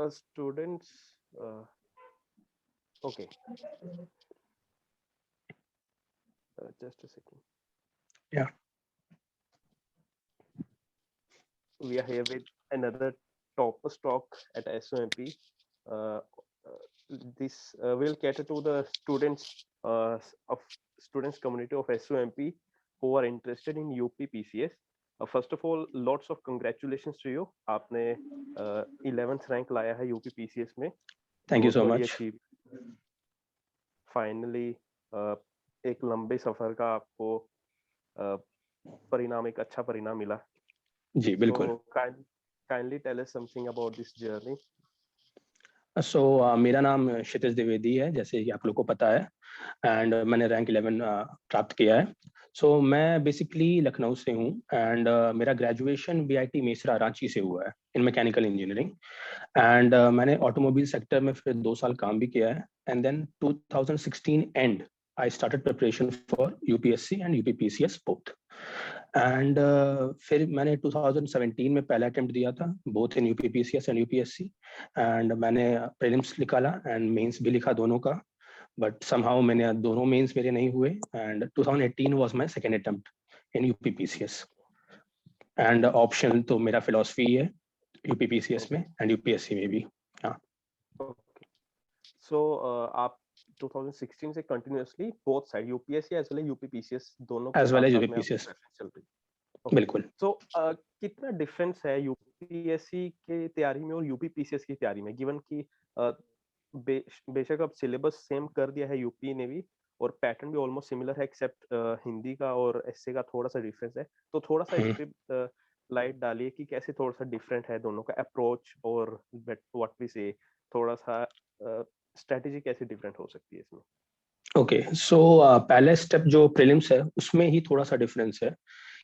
Students, okay, just a second. Yeah. We are here with another topper stock at SOMP. Uh, this will cater to the students of students community of SOMP who are interested in UP PCS. First of all, lots of congratulations to you. आपने 11th rank लाया है UP PCS में. Thank you बहुत so बड़ी much. achieve. Finally, एक लंबे सफर का आपको परिणाम एक अच्छा परिणाम मिला. जी बिल्कुल. So kindly tell us something about this journey. सो मेरा नाम क्षितिज द्विवेदी है, जैसे कि आप लोग को पता है, एंड मैंने रैंक 11 प्राप्त किया है. सो मैं बेसिकली लखनऊ से हूँ एंड मेरा ग्रेजुएशन बीआईटी मेसरा रांची से हुआ है इन मैकेनिकल इंजीनियरिंग. एंड मैंने ऑटोमोबाइल सेक्टर में फिर 2 साल काम भी किया है. And then 2016 and I started preparation for UPSC and UPPCS both. And फिर मैंने 2017 में पहला अटेम्प्ट दिया था, both in UPPCS and UPSC. And मैंने प्रीलिम्स निकाला एंड मेंस भी लिखा दोनों का, बट समहाउ मैंने दोनों मेंस मेरे नहीं हुए. And 2018 was my second attempt in UPPCS. And option तो मेरा फिलॉसफी है UPPCS में एंड UPSC में भी. हाँ. So आप 2016 से continuously both side UPSC as well as UPPCS दोनों के एज वेल एज साथ में UPPCS चल रही. बिल्कुल. सो कितना डिफरेंस है यूपीएससी की तैयारी में और यूपीपीसीएस की तैयारी में, गिवन कि बेशक अब सिलेबस सेम कर दिया है यूपी ने भी और पैटर्न भी ऑलमोस्ट सिमिलर है एक्सेप्ट हिंदी का और एसए का थोड़ा सा डिफरेंस है, तो थोड़ा सा इस पे लाइट डालिए कि कैसे थोड़ा सा डिफरेंट है दोनों का अप्रोच और व्हाट वी से थोड़ा सा स्ट्रेटजी कैसे डिफरेंट हो सकती है इसमें. ओके, सो पहले स्टेप जो प्रीलिम्स है उसमें ही थोड़ा सा डिफरेंस है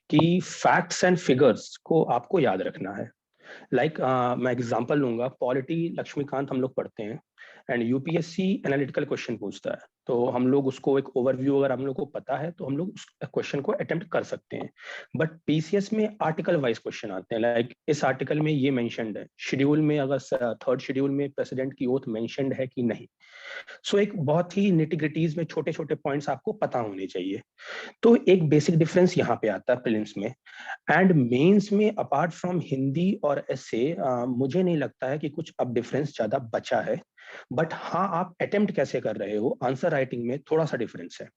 कि फैक्ट्स एंड फिगर्स को आपको याद रखना है. लाइक मैं एग्जांपल लूंगा, पॉलिटी लक्ष्मीकांत हम लोग पढ़ते हैं एंड यूपीएससी एनालिटिकल क्वेश्चन पूछता है, तो हम लोग उसको एक ओवरव्यू अगर हम लोग को पता है तो हम लोग उस क्वेश्चन को अटेम्प्ट कर सकते हैं. बट पीसीएस में आर्टिकल वाइज क्वेश्चन आते हैं. लाइक इस आर्टिकल में ये मेंशन्ड है, शेड्यूल में अगर थर्ड शेड्यूल में प्रेसिडेंट की ओथ मेंशन्ड है कि नहीं. सो एक बहुत ही निटिग्रिटीज में छोटे छोटे पॉइंट्स आपको पता होने चाहिए. तो एक बेसिक डिफरेंस यहाँ पे आता है प्रीलिम्स में. एंड मेंस में अपार्ट फ्रॉम हिंदी और एसे मुझे नहीं लगता है कि कुछ अब डिफरेंस ज्यादा बचा है. बट हाँ, आप अटेम्प्ट कैसे कर रहे हो, आंसर राइटिंग में थोड़ा सा डिफरेंस है.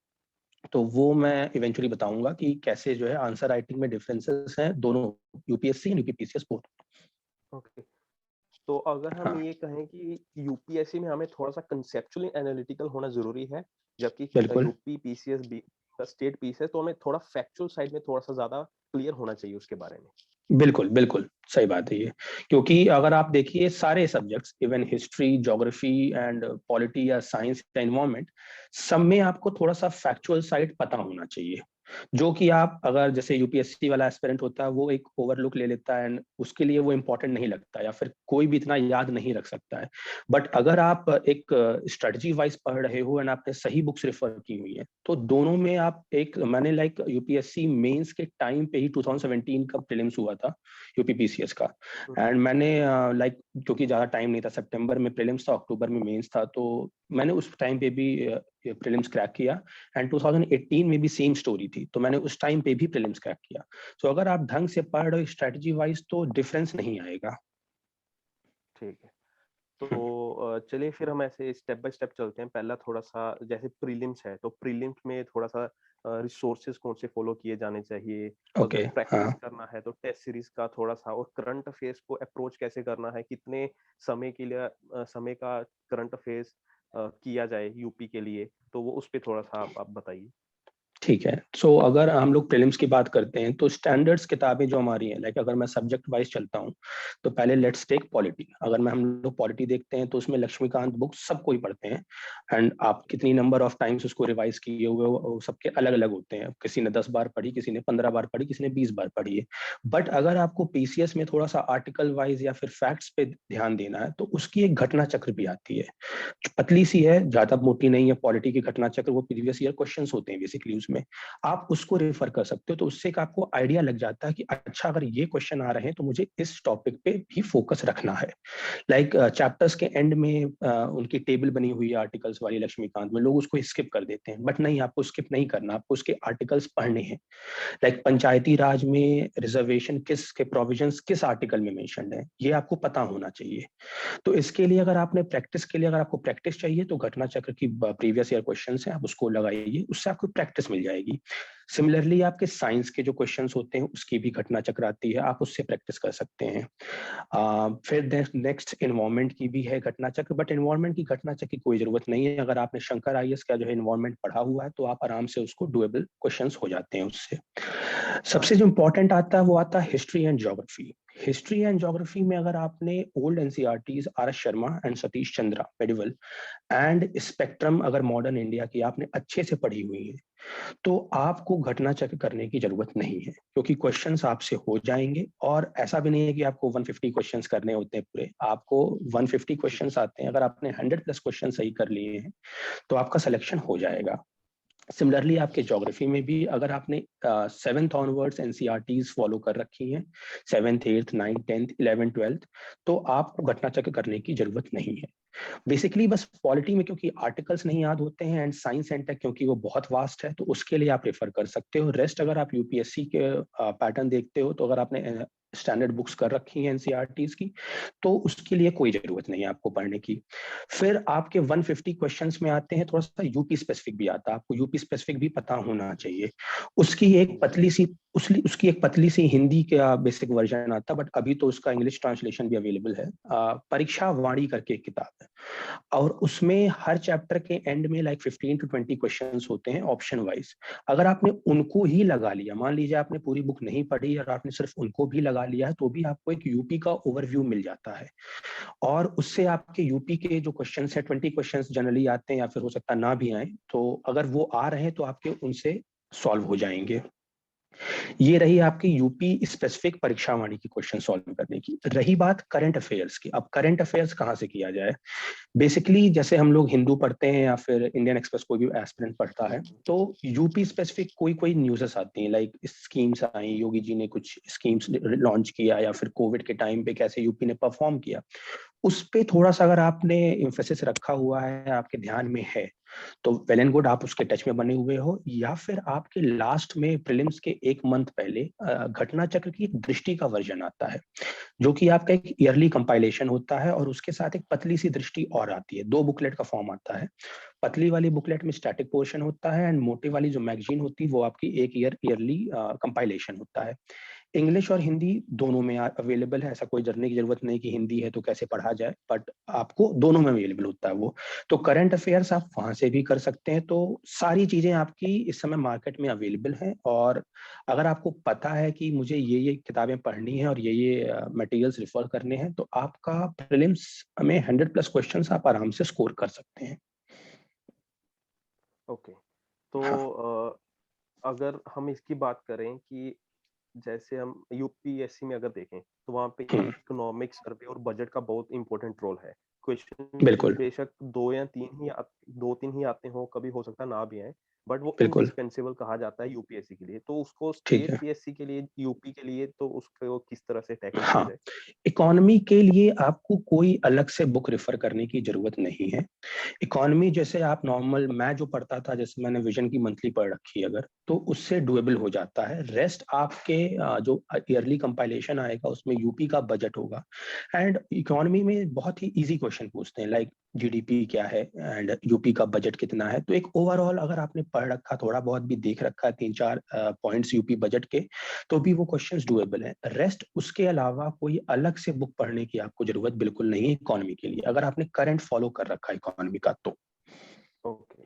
तो वो मैं इवेंचुअली बताऊंगा कि कैसे जो है आंसर राइटिंग में डिफरेंसेस हैं दोनों UPSC and UPPCS both. Okay, तो अगर हम ये कहें कि यूपीएससी में हमें थोड़ा सा कंसेप्चुअली एनालिटिकल होना जरूरी है, जबकि UP PCS be state PCS तो हमें थोड़ा फैक्चुअल साइड में थोड़ा सा ज्यादा क्लियर होना चाहिए उसके बारे में. बिल्कुल बिल्कुल सही बात है ये, क्योंकि अगर आप देखिए सारे subjects, even history, geography and polity या साइंस या एनवायरनमेंट, सब में आपको थोड़ा सा फैक्चुअल साइड पता होना चाहिए, जो कि आप अगर जैसे यूपीएससी वाला एस्पिरेंट होता है वो एक ओवरलुक ले लेता है एंड उसके लिए वो इंपॉर्टेंट नहीं लगता या फिर कोई भी इतना याद नहीं रख सकता है. बट अगर आप एक स्ट्रेटजी वाइज पढ़ रहे हो एंड आपने सही बुक्स रेफर की हुई है तो दोनों में आप एक, मैंने लाइक यूपीएससी मेंस के टाइम पे ही 2017 का प्रीलिम्स हुआ था यूपीपीसीएस का. एंड मैंने लाइक क्योंकि ज्यादा टाइम नहीं था, सितंबर में प्रीलिम्स था, अक्टूबर में मेंस था, तो मैंने उस टाइम पे भी प्रीलिम्स क्रैक किया. एंड 2018 में भी सेम स्टोरी थी, तो मैंने उस टाइम पे भी प्रीलिम्स क्रैक किया. सो अगर आप ढंग से पढ़ रहे हो स्ट्रेटजी वाइज तो डिफरेंस नहीं आएगा. ठीक है, तो चलिए फिर हम ऐसे स्टेप बाय स्टेप चलते हैं. पहला थोड़ा सा जैसे प्रीलिम्स है, तो प्रीलिम्स में थोड़ा सा रिसोर्सेज कौन से फॉलो किए जाने चाहिए, ओके. अगर प्रैक्टिस करना है तो टेस्ट सीरीज का थोड़ा सा, और करंट अफेयर्स को अप्रोच कैसे करना है, कितने समय के लिए समय का करंट अफेयर्स किया जाए यूपी के लिए, तो वो उस पर थोड़ा सा आप बताइए. ठीक है, सो अगर हम लोग प्रीलिम्स की बात करते हैं तो स्टैंडर्ड्स किताबें जो हमारी हैं, लाइक अगर मैं सब्जेक्ट वाइज चलता हूँ तो पहले लेट्स टेक पॉलिटी. अगर हम लोग पॉलिटी देखते हैं तो उसमें लक्ष्मीकांत बुक सबको ही पढ़ते हैं एंड आप कितनी नंबर ऑफ टाइम्स उसको रिवाइज किए हुए हो सबके अलग अलग होते हैं. किसी ने 10 बार पढ़ी, किसी ने 15 बार पढ़ी, किसी ने 20 बार पढ़ी है. बट अगर आपको पीसीएस में थोड़ा सा आर्टिकल वाइज या फिर फैक्ट्स पे ध्यान देना है तो उसकी एक घटना चक्र भी आती है, पतली सी है, ज्यादा मोटी नहीं है. पॉलिटी की घटना चक्र वो प्रीवियस ईयर क्वेश्चंस होते हैं बेसिकली उसमें. में, आप उसको रेफर कर सकते हो। तो उससे एक आपको आइडिया लग जाता है कि अच्छा अगर ये क्वेश्चन आ रहे हैं तो मुझे इस टॉपिक पे भी फोकस रखना है। लाइक चैप्टर्स के एंड में उनकी टेबल बनी हुई है आर्टिकल्स वाली लक्ष्मीकांत में, लोग उसको स्किप कर देते हैं, बट नहीं, आपको स्किप नहीं करना, आपको उसके आर्टिकल्स पढ़ने हैं। लाइक पंचायती राज में रिजर्वेशन किस के प्रोविजंस किस आर्टिकल में मेंशन्ड है, ये आपको पता होना चाहिए। तो इसके लिए अगर आपने प्रैक्टिस के लिए अगर आपको प्रैक्टिस चाहिए तो घटना चक्र की प्रीवियस ईयर क्वेश्चंस हैं, आप उसको लगाइए, उससे आपको प्रैक्टिस मिल जाएगी। सिमिलरली आपके साइंस के जो क्वेश्चंस होते हैं उसकी भी घटना चक्र आती है, आप उससे प्रैक्टिस कर सकते हैं। फिर नेक्स्ट इन्वायरमेंट की भी है घटना चक्र, बट इन्वायरमेंट की घटना चक्र की कोई जरूरत नहीं है। अगर आपने शंकर आईएएस का जो है इन्वायरमेंट पढ़ा हुआ है तो आप आराम से उसको डुएबल क्वेश्चंस हो जाते हैं उससे। सबसे जो इंपॉर्टेंट आता है वो आता है history and geography. History and geography में अगर आपने old NCERTs R S Sharma and Satish Chandra medieval and spectrum अगर मॉडर्न इंडिया की आपने अच्छे से पढ़ी हुई है तो आपको घटना चक्र करने की जरूरत नहीं है, क्योंकि क्वेश्चंस आपसे हो जाएंगे। और ऐसा भी नहीं है कि आपको 150 क्वेश्चंस करने होते हैं पूरे, आपको 150 क्वेश्चंस आते हैं, अगर आपने 100+ क्वेश्चन सही कर लिए हैं तो आपका सिलेक्शन हो जाएगा। सिमिलरली आपके ज्योग्राफी में भी अगर आपने 7th ऑनवर्ड्स एनसीईआरटीज फॉलो कर रखी हैं, 7th 8th 9th 10th 11th 12th, तो आपको घटना चक्र करने की जरूरत नहीं है। बेसिकली बस पॉलिटी में क्योंकि आर्टिकल्स नहीं याद होते हैं, एंड साइंस एंड टेक क्योंकि वो बहुत वास्ट है, तो उसके लिए आप रेफर कर सकते हो। रेस्ट अगर आप यूपीएससी के पैटर्न देखते हो तो अगर आपने स्टैंडर्ड बुक्स कर रखी हैं एनसीईआरटीज की तो उसके लिए कोई जरूरत नहीं है आपको पढ़ने की। फिर आपके 150 क्वेश्चंस में आते हैं, थोड़ा सा यूपी स्पेसिफिक भी आता है, आपको यूपी स्पेसिफिक भी पता होना चाहिए। उसकी एक पतली सी उसकी एक पतली सी हिंदी का बेसिक वर्जन आता है, बट अभी तो उसका इंग्लिश ट्रांसलेशन भी अवेलेबल है। परीक्षा वाणी करके एक किताब है, और उसमें हर चैप्टर के एंड में लाइक 15 to 20 क्वेश्चंस होते हैं ऑप्शन वाइज। अगर आपने उनको ही लगा लिया, मान लीजिए आपने पूरी बुक नहीं पढ़ी और आपने सिर्फ उनको भी लगा लिया है, तो भी आपको एक यूपी का ओवरव्यू मिल जाता है। और उससे आपके यूपी के जो क्वेश्चंस है 20 क्वेश्चंस जनरली आते हैं, या फिर हो सकता है ना भी आए, तो अगर वो आ रहे हैं तो आपके उनसे सॉल्व हो जाएंगे। ये रही आपकी यूपी स्पेसिफिक परीक्षा वाणी की क्वेश्चन सॉल्व करने की। रही बात करंट अफेयर्स की, अब करंट अफेयर्स कहाँ से किया जाए। बेसिकली जैसे हम लोग हिंदू पढ़ते हैं या फिर इंडियन एक्सप्रेस कोई भी एस्पिरेंट पढ़ता है, तो यूपी स्पेसिफिक कोई कोई न्यूज़ेस आती हैं, लाइक स्कीम्स आई, योगी जी ने कुछ स्कीम्स लॉन्च किया, या फिर कोविड के टाइम पे कैसे यूपी ने परफॉर्म किया, उस पे थोड़ा सा अगर आपने एम्फेसिस रखा हुआ है, आपके ध्यान में है, तो वेल एंड गुड, आप उसके टच में बने हुए हो। या फिर आपके लास्ट में प्रीलिम्स के एक मंथ पहले घटना चक्र की एक दृष्टि का वर्जन आता है, जो कि आपका एक ईयरली कंपाइलेशन होता है, और उसके साथ एक पतली सी दृष्टि और आती है। 2 बुकलेट का फॉर्म आता है। पतली वाली बुकलेट में स्टैटिक पोर्शन होता है, एंड मोटी वाली जो मैगजीन होती है वो आपकी एक ईयरली कंपाइलेशन होता है। इंग्लिश और हिंदी दोनों में अवेलेबल है, ऐसा कोई डरने की जरूरत नहीं कि हिंदी है तो कैसे पढ़ा जाए, बट आपको दोनों में अवेलेबल होता है वो। तो करंट अफेयर्स आप वहां से भी कर सकते हैं। तो सारी चीजें आपकी इस समय मार्केट में अवेलेबल हैं, और अगर आपको पता है कि मुझे ये किताबें पढ़नी है और ये मटेरियल्स रिफर करने हैं, तो आपका प्रीलिम्स में 100+ क्वेश्चंस आप आराम से स्कोर कर सकते हैं। ओके। तो हाँ। अगर हम इसकी बात करें कि जैसे हम यूपीएससी में अगर देखें तो वहाँ पे हम्म, इकोनॉमिक सर्वे और बजट का बहुत इंपॉर्टेंट रोल है। क्वेश्चन बिल्कुल बेशक 2 या 3 ही आते हो, कभी हो सकता ना भी आए, बट वो बिल्कुल। इंडिस्पेंसेबल कहा जाता है यूपीएससी के लिए। तो उसको ठीक स्टेट है। पीएससी के लिए, यूपी के लिए, तो उसको किस तरह से टैकल किया हाँ, जाए? इकोनॉमी के लिए आपको कोई अलग से बुक रेफर करने की जरूरत नहीं है। इकोनॉमी जैसे आप नॉर्मल, मैं जो पढ़ता था, जैसे मैंने विजन की मंथली पढ़ रखी है अगर, तो उससे डुएबल हो जाता है। रेस्ट आपके जो ईयरली कंपाइलेशन आएगा उसमें यूपी का बजट होगा, एंड इकोनॉमी में बहुत ही इजी क्वेश्चन पूछते हैं, लाइक जीडीपी क्या है एंड यूपी का बजट कितना है। तो एक ओवरऑल अगर आपने पढ़ रखा, थोड़ा बहुत भी देख रखा है, 3-4 पॉइंट्स यूपी बजट के, तो भी वो क्वेश्चंस डुएबल हैं। रेस्ट उसके अलावा कोई अलग से बुक पढ़ने की आपको जरूरत बिल्कुल नहीं है इकोनॉमी के लिए, अगर आपने करंट फॉलो कर रखा है इकोनॉमी का तो। ओके।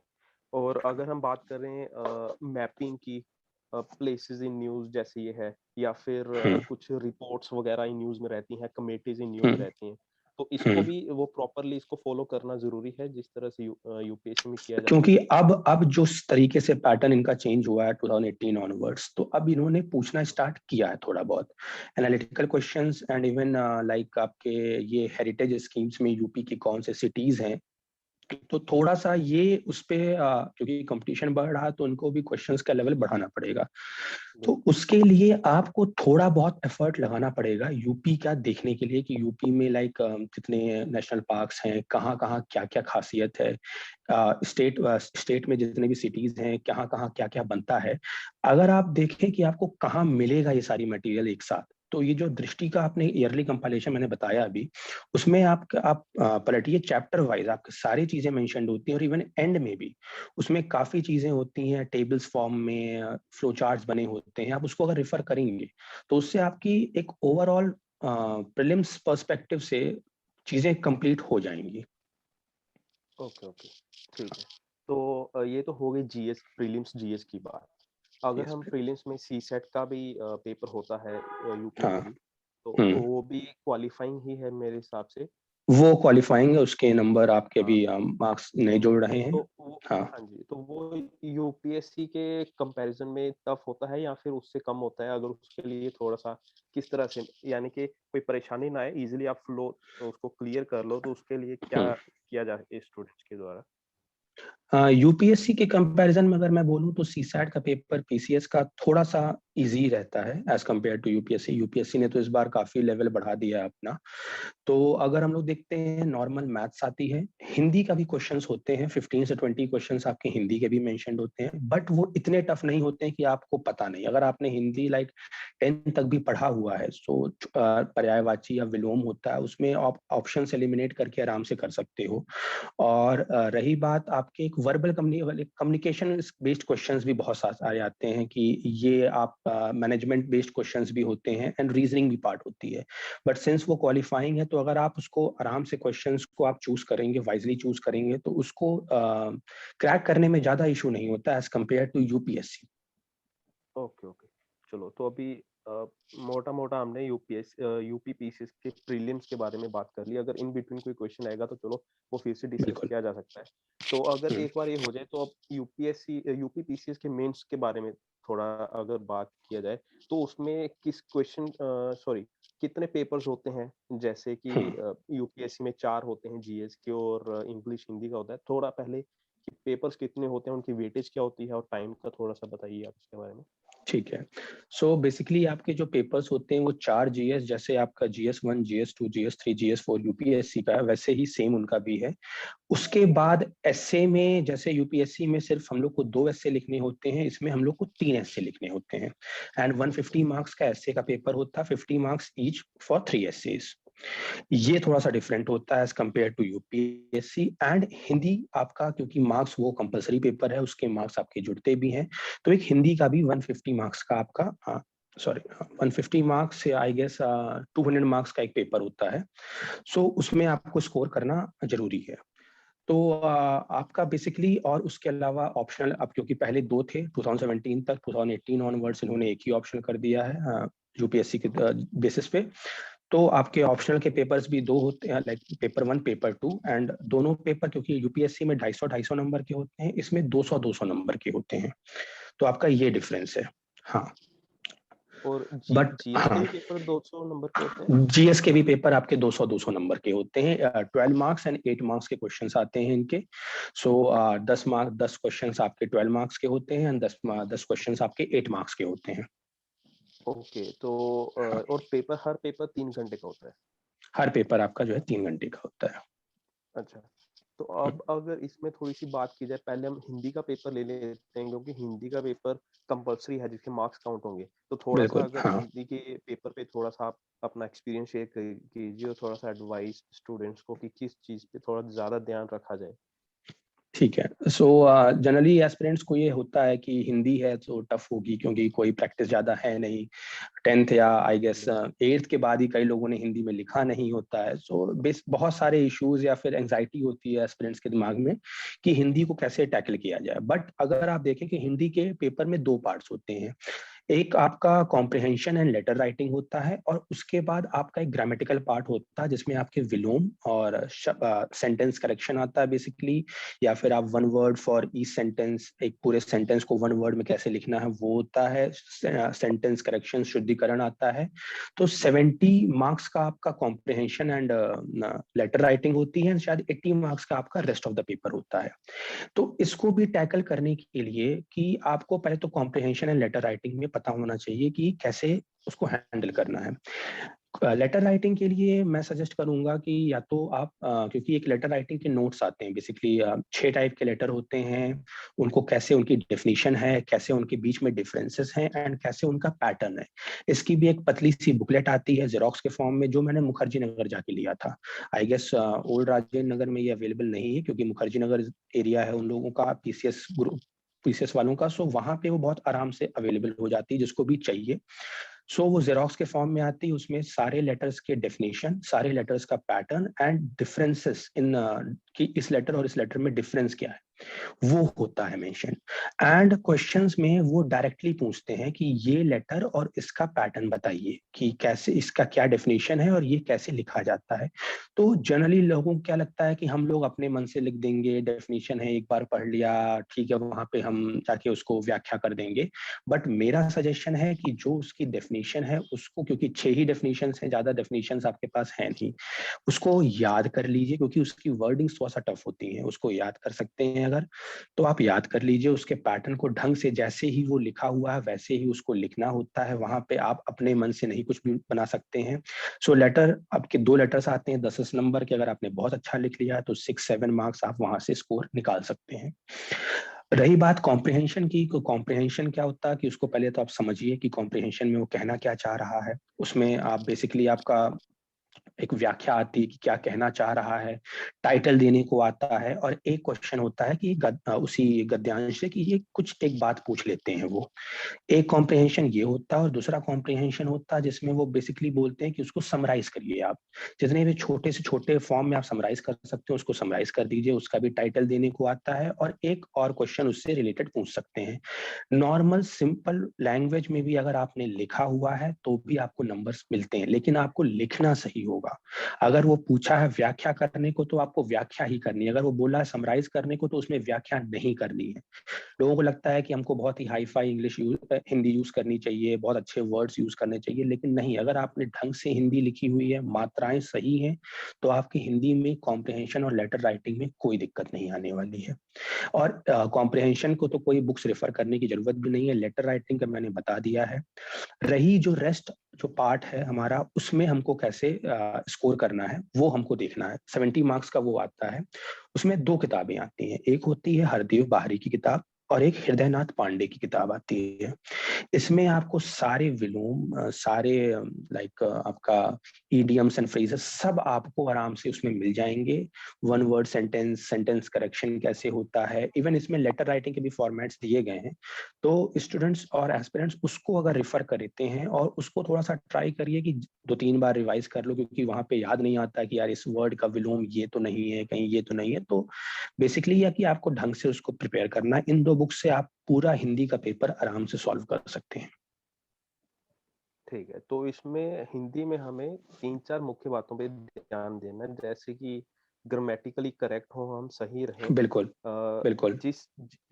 और अगर हम बात करें मैपिंग की, प्लेसेस इन न्यूज़ जैसे ये है, या फिर हम्म कुछ रिपोर्ट्स वगैरह इन न्यूज़ में रहती हैं, कमेटीज इन न्यूज़ हम्म रहती हैं, तो इसको हम्म भी वो प्रॉपरली इसको फॉलो करना जरूरी है जिस तरह से यूपीएससी में किया जाता है? क्योंकि अब जो तरीके से पैटर्न इनका चेंज हुआ है 2018 ऑनवर्ड्स, तो अब इन्होंने पूछना स्टार्ट किया है थोड़ा बहुत analytical questions, and even like आपके ये हेरिटेज स्कीम्स में यूपी की कौन से सिटीज हैं तो थोड़ा सा ये उस पे क्योंकि कंपटीशन बढ़ रहा है तो उनको भी क्वेश्चंस का लेवल बढ़ाना पड़ेगा। तो उसके लिए आपको थोड़ा बहुत एफर्ट लगाना पड़ेगा यूपी का देखने के लिए कि यूपी में लाइक कितने नेशनल पार्क्स हैं, कहाँ कहाँ क्या क्या खासियत है, स्टेट में जितने भी सिटीज हैं कहाँ कहाँ क्या क्या बनता है। अगर आप देखें कि आपको कहाँ मिलेगा ये सारी मटेरियल एक साथ, तो ये जो दृष्टि का आपने ईयरली कंपाइलेशन मैंने बताया अभी, उसमें आप पलटिए चैप्टर वाइज आपकी सारी चीजें मेंशन होती हैं, और इवन एंड में भी उसमें काफी चीजें होती हैं, टेबल्स फॉर्म में फ्लो चार्ट्स बने होते हैं। आप उसको अगर रेफर करेंगे तो उससे आपकी एक ओवरऑल प्रीलिम्स पर्सपेक्टिव से चीजें कंप्लीट हो जाएंगी। ओके ओके, ठीक है। तो ये तो हो गई जीएस प्रीलिम्स जीएस की बात। अगर Yes, हम प्रीलिम्स में सी सेट का भी पेपर होता है यूपी हाँ। में भी, तो हम्म, वो भी क्वालिफाइंग ही है मेरे हिसाब से। वो क्वालिफाइंग है, उसके नंबर आपके हाँ, भी मार्क्स नहीं जोड़ रहे हैं। तो वो, हाँ। हाँ जी, तो वो यूपीएससी के कंपैरिजन में टफ होता है या फिर उससे कम होता है? अगर उसके लिए थोड़ा सा किस तरह से, यानी कि कोई परेशानी ना आए, इजीली आप फ्लो उसको क्लियर कर लो, तो उसके लिए क्या हम्म। किया जाए स्टूडेंट्स के द्वारा? यूपीएससी के कंपैरिजन में अगर मैं बोलूं तो सीसैट का पेपर पीसीएस का थोड़ा सा इजी रहता है as compare to UPSC. UPSC ने तो इस बार काफी लेवल बढ़ा दिया है अपना। तो अगर हम लोग देखते हैं, नॉर्मल मैथ्स आती है, हिंदी का भी क्वेश्चंस होते हैं, 15 से 20 क्वेश्चंस आपके हिंदी के भी मेंशन्ड होते हैं, बट वो इतने टफ नहीं होते हैं कि आपको पता नहीं। अगर आपने हिंदी लाइक 10 तक भी पढ़ा हुआ है तो पर्यायवाची या विलोम होता है, उसमें आप ऑप्शन एलिमिनेट करके आराम से कर सकते हो। और रही बात आपके एक वर्बल कम्युनिकेशन बेस्ड क्वेश्चंस भी बहुत सारे आते हैं कि ये आप मैनेजमेंट बेस्ड क्वेश्चंस भी होते हैं एंड रीजनिंग भी पार्ट होती है। बट सिंस वो क्वालिफाइंग है तो अगर आप उसको आराम से क्वेश्चंस को आप चूज करेंगे, वाइजली चूज करेंगे, तो उसको क्रैक करने में ज्यादा इशू नहीं होता as compare to UPSC. Okay okay, चलो तो अभी मोटा मोटा हमने यूपी पीसीएस के प्रीलिम्स के बारे में बात कर ली। अगर इन बिटवीन कोई क्वेश्चन आएगा तो चलो वो फिर से डिस्कस बिल्कुल। किया जा सकता है। तो अगर हम्म। एक बार ये हो जाए तो अब यूपी पीसीएस के मेंस के बारे में थोड़ा अगर बात किया जाए, तो उसमें किस क्वेश्चन सॉरी कितने पेपर्स होते हैं? जैसे कि हम्म। यूपीएससी में 4 होते हैं जीएस के, और इंग्लिश हिंदी का होता है। थोड़ा पहले कि पेपर्स कितने होते हैं, उनकी वेटेज क्या होती है, और टाइम का थोड़ा सा बताइए आप इसके बारे में। ठीक है। सो बेसिकली आपके जो पेपर्स होते हैं वो 4 जीएस, जैसे आपका GS 1, GS 2, GS 3, GS 4 UPSC का है, वैसे ही सेम उनका भी है। उसके बाद एसए में, जैसे यूपीएससी में सिर्फ हम लोग को 2 एसए लिखने होते हैं, इसमें हम लोग को 3 एसए लिखने होते हैं। एंड ओके 150 मार्क्स का एसए का पेपर होता है, 50 मार्क्स ईच फॉर 3 एसेज। ये थोड़ा सा डिफरेंट होता है as compare to UPSC. And Hindi आपका, क्योंकि मार्क्स वो कंपलसरी पेपर है, उसके मार्क्स आपके जुड़ते भी हैं, तो एक हिंदी का भी 150 मार्क्स का आपका, सॉरी 150 मार्क्स से आई गेस 200 मार्क्स का एक पेपर होता है। सो उसमें आपको स्कोर करना जरूरी है। तो आपका बेसिकली, और उसके अलावा ऑप्शनल, अब क्योंकि पहले 2 थे 2017 तक, 2018 ऑनवर्ड्स इन्होंने एक ही ऑप्शन कर दिया है यूपीएससी के बेसिस पे। तो आपके ऑप्शनल के पेपर्स भी 2 होते हैं, लाइक पेपर 1 पेपर 2, एंड दोनों पेपर क्योंकि यूपीएससी में 250 नंबर के होते हैं, इसमें 200 नंबर के होते हैं। तो आपका ये डिफरेंस है। हाँ। और बट जीएस के हाँ, भी पेपर 200 नंबर के होते हैं? जीएस के भी पेपर आपके 200 नंबर के होते हैं। 12 मार्क्स एंड 8 मार्क्स के क्वेश्चंस आते हैं इनके। सो 10 क्वेश्चंस आपके 12 मार्क्स के होते हैं, एंड 10 क्वेश्चंस आपके 8 मार्क्स के होते हैं। ओके, तो हाँ। और पेपर, हर पेपर 3 घंटे का होता है? हर पेपर आपका जो है 3 घंटे का होता है। अच्छा, तो अब अगर इसमें थोड़ी सी बात की जाए, पहले हम हिंदी का पेपर ले लेते हैं, क्योंकि हिंदी का पेपर कंपलसरी है जिसके मार्क्स काउंट होंगे। तो थोड़ा सा बिल्कुल। अगर हाँ। हिंदी के पेपर पे थोड़ा सा आप अपना एक्सपीरियंस शेयर कीजिए, और थोड़ा सा एडवाइस स्टूडेंट्स को कि किस चीज़ पे थोड़ा ज़्यादा ध्यान रखा जाए। ठीक है। सो जनरली एस्पिरेंट्स को ये होता है कि हिंदी है तो टफ होगी, क्योंकि कोई प्रैक्टिस ज्यादा है नहीं। 10th या आई गेस 8th के बाद ही कई लोगों ने हिंदी में लिखा नहीं होता है। सो बेस बहुत सारे इश्यूज या फिर एंजाइटी होती है एस्पिरेंट्स के दिमाग में कि हिंदी को कैसे टैकल किया जाए। बट अगर आप देखें कि हिंदी के पेपर में 2 पार्ट्स होते हैं। एक आपका कॉम्प्रिहेंशन एंड लेटर राइटिंग होता है, और उसके बाद आपका एक ग्रामेटिकल पार्ट होता है जिसमें आपके विलोम और सेंटेंस करेक्शन आता है बेसिकली, या फिर आप one word for each sentence, एक पूरे सेंटेंस को वन वर्ड में कैसे लिखना है वो होता है, सेंटेंस करेक्शन शुद्धिकरण आता है। तो 70 मार्क्स का आपका कॉम्प्रिहेंशन एंड लेटर राइटिंग होती है, शायद 80 मार्क्स का आपका रेस्ट ऑफ द पेपर होता है। तो इसको भी टैकल करने के लिए कि आपको पहले तो कॉम्प्रिहेंशन एंड लेटर राइटिंग में पता होना चाहिए कि कैसे उसको हैंडल करना है। लेटर राइटिंग के लिए मैं सजेस्ट करूंगा कि या तो आप क्योंकि एक लेटर राइटिंग के नोट्स आते हैं बेसिकली, 6 टाइप के लेटर होते हैं, उनको कैसे उनकी डेफिनेशन है, कैसे उनके बीच में डिफरेंसेस हैं एंड कैसे उनका पैटर्न है, इसकी भी एक पतली सी बुकलेट आती है जेरोक्स के फॉर्म में, जो मैंने मुखर्जी नगर जाके लिया था। I guess old Rajendra Nagar में ये अवेलेबल नहीं है, क्योंकि मुखर्जी नगर एरिया है उन लोगों का, पीसीएस ग्रुप, पीसीएस वालों का, सो वहां पे वो बहुत आराम से अवेलेबल हो जाती है जिसको भी चाहिए। सो वो जेरोक्स के फॉर्म में आती है, उसमें सारे लेटर्स के डेफिनेशन, सारे लेटर्स का पैटर्न एंड डिफरेंसेस इन कि इस लेटर और इस लेटर में डिफरेंस क्या है वो होता है मेंशन। एंड क्वेश्चंस में वो डायरेक्टली पूछते हैं कि ये लेटर और इसका पैटर्न बताइए, कि कैसे, इसका क्या डेफिनेशन है और ये कैसे लिखा जाता है। तो जनरली लोगों को क्या लगता है कि हम लोग अपने मन से लिख देंगे, डेफिनेशन है एक बार पढ़ लिया ठीक है, वहां पे हम जाके उसको व्याख्या कर देंगे। बट मेरा सजेशन है कि जो उसकी डेफिनेशन है उसको, क्योंकि 6 ही डेफिनेशन है, ज्यादा डेफिनेशन आपके पास है नहीं, उसको याद कर लीजिए, क्योंकि उसकी वर्डिंग थोड़ा सा टफ होती है, उसको याद कर सकते हैं अगर, तो आप याद कर लीजिए। उसके पैटर्न को ढंग से, जैसे ही वो लिखा हुआ है वैसे ही उसको लिखना होता है, वहां पे आप अपने मन से नहीं कुछ भी बना सकते हैं। सो लेटर, आपके 2 लेटर्स आते हैं 10 नंबर के, अगर आपने बहुत अच्छा लिख लिया तो 6-7 मार्क्स आप वहां से स्कोर निकाल सकते हैं। रही बात कॉम्प्रिहेंशन की, तो कॉम्प्रिहेंशन क्या होता है कि उसको पहले तो आप समझिए कि कॉम्प्रिहेंशन में वो कहना क्या चाह रहा है। उसमें आप बेसिकली आपका एक व्याख्या आती है कि क्या कहना चाह रहा है, टाइटल देने को आता है, और एक क्वेश्चन होता है कि उसी गद्यांश से कि ये कुछ एक बात पूछ लेते हैं वो। एक कॉम्प्रिहेंशन ये होता है, और दूसरा कॉम्प्रिहेंशन होता है जिसमें वो बेसिकली बोलते हैं कि उसको समराइज करिए आप, जितने भी छोटे से छोटे फॉर्म में आप समराइज कर सकते हो उसको समराइज कर दीजिए, उसका भी टाइटल देने को आता है, और एक और क्वेश्चन उससे रिलेटेड पूछ सकते हैं। नॉर्मल सिंपल लैंग्वेज में भी अगर आपने लिखा हुआ है तो भी आपको नंबर्स मिलते हैं, लेकिन आपको लिखना सही होगा। अगर वो पूछा है व्याख्या करने को तो आपको व्याख्या ही करनी है, अगर वो बोला है समराइज करने को तो उसमें व्याख्या नहीं करनी है। लोगों को लगता है कि हमको बहुत ही high fi English Hindi use करनी चाहिए, बहुत अच्छे वर्ड्स यूज करने चाहिए, लेकिन नहीं, अगर आपने ढंग से हिंदी लिखी हुई है, मात्राएं सही हैं, तो आपकी हिंदी में कॉम्प्रिहेंशन और लेटर राइटिंग में कोई दिक्कत नहीं आने वाली है। और कॉम्प्रिहेंशन को तो कोई बुक्स रेफर करने की जरूरत भी नहीं है, लेटर राइटिंग का मैंने बता दिया है। रही जो रेस्ट जो पार्ट है हमारा, उसमें हमको कैसे स्कोर करना है वो हमको देखना है। 70 मार्क्स का वो आता है, उसमें 2 किताबें आती हैं, एक होती है हरदेव बाहरी की किताब और एक हृदयनाथ पांडे की किताब आती है। इसमें आपको सारे विलोम, सारे लाइक आपका ईडियम्स एंड फ्रेजेस सब आपको आराम से उसमें मिल जाएंगे। One word sentence, sentence correction कैसे होता है, इवन इसमें लेटर राइटिंग के भी फॉर्मेट्स दिए गए हैं। तो स्टूडेंट्स और एस्पिरेंट्स उसको अगर रेफर करते हैं और उसको थोड़ा सा ट्राई करिए कि 2-3 बार रिवाइज कर लो, क्योंकि वहां पे याद नहीं आता कि यार इस वर्ड का विलोम ये तो नहीं है, कहीं ये तो नहीं है। तो बेसिकली यह कि आपको ढंग से उसको प्रिपेयर करना है। इन 2 बुक से आप पूरा हिंदी का पेपर आराम से सॉल्व कर सकते हैं। ठीक है, तो इसमें हिंदी में हमें 3-4 मुख्य बातों पे ध्यान देना है, जैसे कि ग्रामेटिकली करेक्ट हो, हम सही रहें, बिल्कुल, बिल्कुल, जिस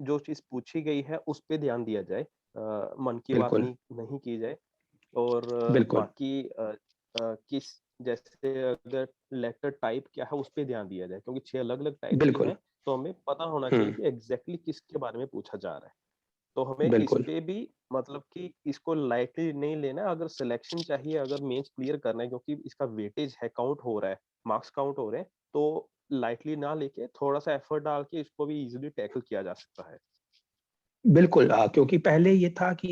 जो चीज पूछी गई है उस पे ध्यान दिया जाए, मन की बात बिल्कुल, नहीं नहीं की जाए। और बिल्कुल, बाकी किस, जैसे अगर लेटर टाइप क्या है उस पे ध्यान दिया जाए, क्योंकि 6 अलग अलग टाइप्स की बिल्कुल। हैं, तो हमें पता होना चाहिए हुँ, कि एग्जैक्टली किसके बारे में पूछा जा रहा है। तो हमें इस बिल्कुल। पे भी, मतलब कि इसको लाइटली नहीं लेना है। अगर सिलेक्शन चाहिए, अगर मेंस क्लियर करना है, क्योंकि इसका वेटेज है, काउंट हो रहा है, मार्क्स काउंट हो रहे हैं, तो लाइटली ना लेके थोड़ा सा एफर्ट डाल के इसको भी इजीली टैकल किया जा सकता है। बिल्कुल, क्योंकि पहले ये था कि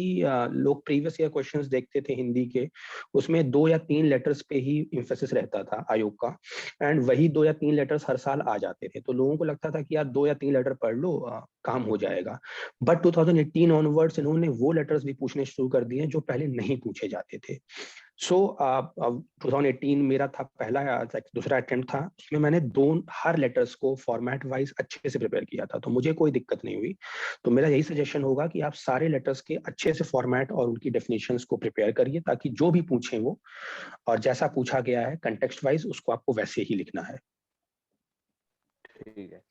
लोग प्रीवियस ईयर क्वेश्चंस देखते थे हिंदी के, उसमें 2 या 3 लेटर्स पे ही एम्फेसिस रहता था आयोग का, एंड वही 2 या 3 लेटर्स हर साल आ जाते थे, तो लोगों को लगता था कि यार 2 या 3 लेटर पढ़ लो, काम हो जाएगा। बट 2018 ऑनवर्ड्स इन्होंने वो लेटर्स भी पूछने शुरू कर दिए जो पहले नहीं पूछे जाते थे। सो 2018 मेरा था पहला दूसरा अटेम्प्ट था, उसमें मैंने हर लेटर्स को फॉर्मेट वाइज अच्छे से प्रिपेयर किया था, तो मुझे कोई दिक्कत नहीं हुई। तो मेरा यही सजेशन होगा कि आप सारे लेटर्स के अच्छे से फॉर्मेट और उनकी डेफिनेशंस को प्रिपेयर करिए, ताकि जो भी पूछें वो, और जैसा पूछा गया है कंटेक्स्ट वाइज, उसको आपको वैसे ही लिखना है। ठीक है।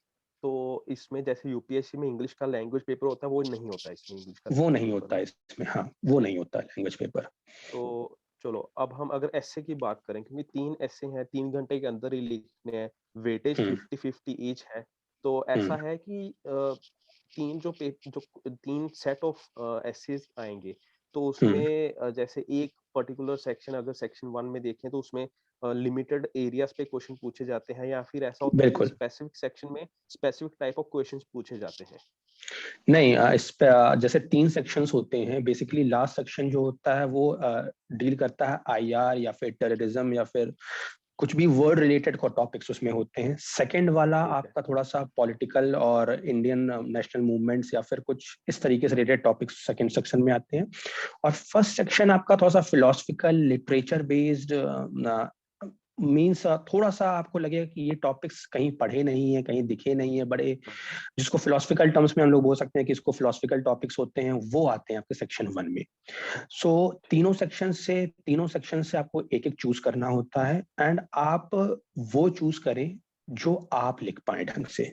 तो इसमें जैसे यूपीएससी में इंग्लिश का लैंग्वेज पेपर होता है, वो नहीं होता है इसमें इंग्लिश का वो लैंग्वेज नहीं पेपर होता ना? है इसमें, हाँ वो नहीं होता है लैंग्वेज पेपर। तो चलो, अब हम अगर एस्से की बात करें, क्योंकि 3 एस्से हैं, 3 घंटे के अंदर ही लिखने हैं, वेटेज हम्म 50-50 ईच है। तो ऐसा हम्म है कि 3 सेट ऑफ एस्सेज आएँगे, तो हम्म उसमें जैसे एक पर्टिकुलर सेक्शन, अगर सेक्शन 1 में देखें तो उसमें लिमिटेड एरियाज़ पे क्वेश्चन पूछे जाते हैं, या फिर ऐसा होता है कि बिल्कुल स्पेसिफिक सेक्शन में स्पेसिफिक टाइप ऑफ क्वेश्चंस पूछे जाते हैं? नहीं, इस पे जैसे 3 सेक्शंस होते हैं बेसिकली। लास्ट सेक्शन जो होता है वो डील करता है आईआर या फिर टेररिज्म या फिर कुछ भी वर्ड रिलेटेड को टॉपिक्स उसमें होते हैं। सेकंड वाला ठीक है। आपका थोड़ा सा पॉलिटिकल और इंडियन नेशनल मूवमेंट्स या फिर कुछ इस तरीके से रिलेटेड टॉपिक्स सेकंड सेक्शन में आते हैं। और फर्स्ट सेक्शन आपका थोड़ा सा फिलोसफिकल लिटरेचर बेस्ड मीन्स थोड़ा सा आपको लगेगा कि ये टॉपिक्स कहीं पढ़े नहीं है, कहीं दिखे नहीं है बड़े, हुँ, जिसको फिलोसफिकल टर्म्स में हम लोग बोल सकते हैं कि इसको फिलोसफिकल टॉपिक्स होते हैं, वो आते हैं आपके सेक्शन 1 में। सो ठीक है। तीनों सेक्शन से आपको एक एक चूज करना होता है, एंड आप वो चूज करें जो आप लिख पाए ढंग से।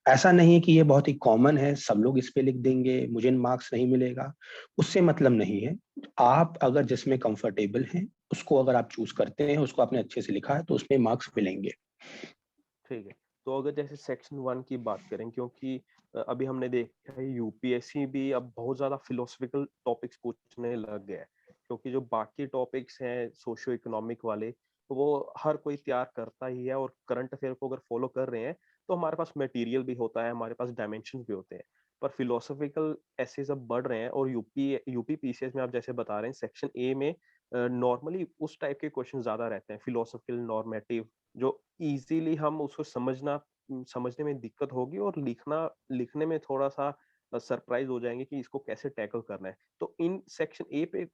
ऐसा नहीं है कि ये बहुत ही कॉमन है, सब लोग इस पे लिख देंगे, मुझे मार्क्स नहीं मिलेगा, उससे मतलब नहीं है। आप अगर जिसमें कंफर्टेबल हैं उसको अगर आप चूज करते हैं, उसको आपने अच्छे से लिखा है, तो उसमें मार्क्स मिलेंगे। ठीक है। तो अगर जैसे सेक्शन 1 की बात करें, क्योंकि अभी हमने देखा है यूपीएससी भी अब बहुत ज़्यादा फिलोसॉफिकल टॉपिक्स पूछने लग गया है। क्योंकि जो बाकी टॉपिक्स हैं सोशियो इकोनॉमिक वाले, वो हर कोई तैयार करता ही है, और करंट अफेयर को अगर फॉलो कर रहे हैं, तो हमारे पास मटेरियल भी होता है, हमारे पास डायमेंशंस भी होते हैं। पर फिलोसॉफिकल एसेज अब बढ़ रहे हैं, और यूपी पीसीएस में आप जैसे बता रहे हैं, सेक्शन ए में नॉर्मली उस टाइप के क्वेश्चन ज़्यादा रहते हैं, फिलोसॉफिकल, नॉर्मेटिव, जो इजीली हम उसको समझने में दिक्कत होगी, और लिखने में थोड़ा-सा सरप्राइज़ हो जाएँगे कि इसको कैसे टैकल करना है। तो इन सेक्शन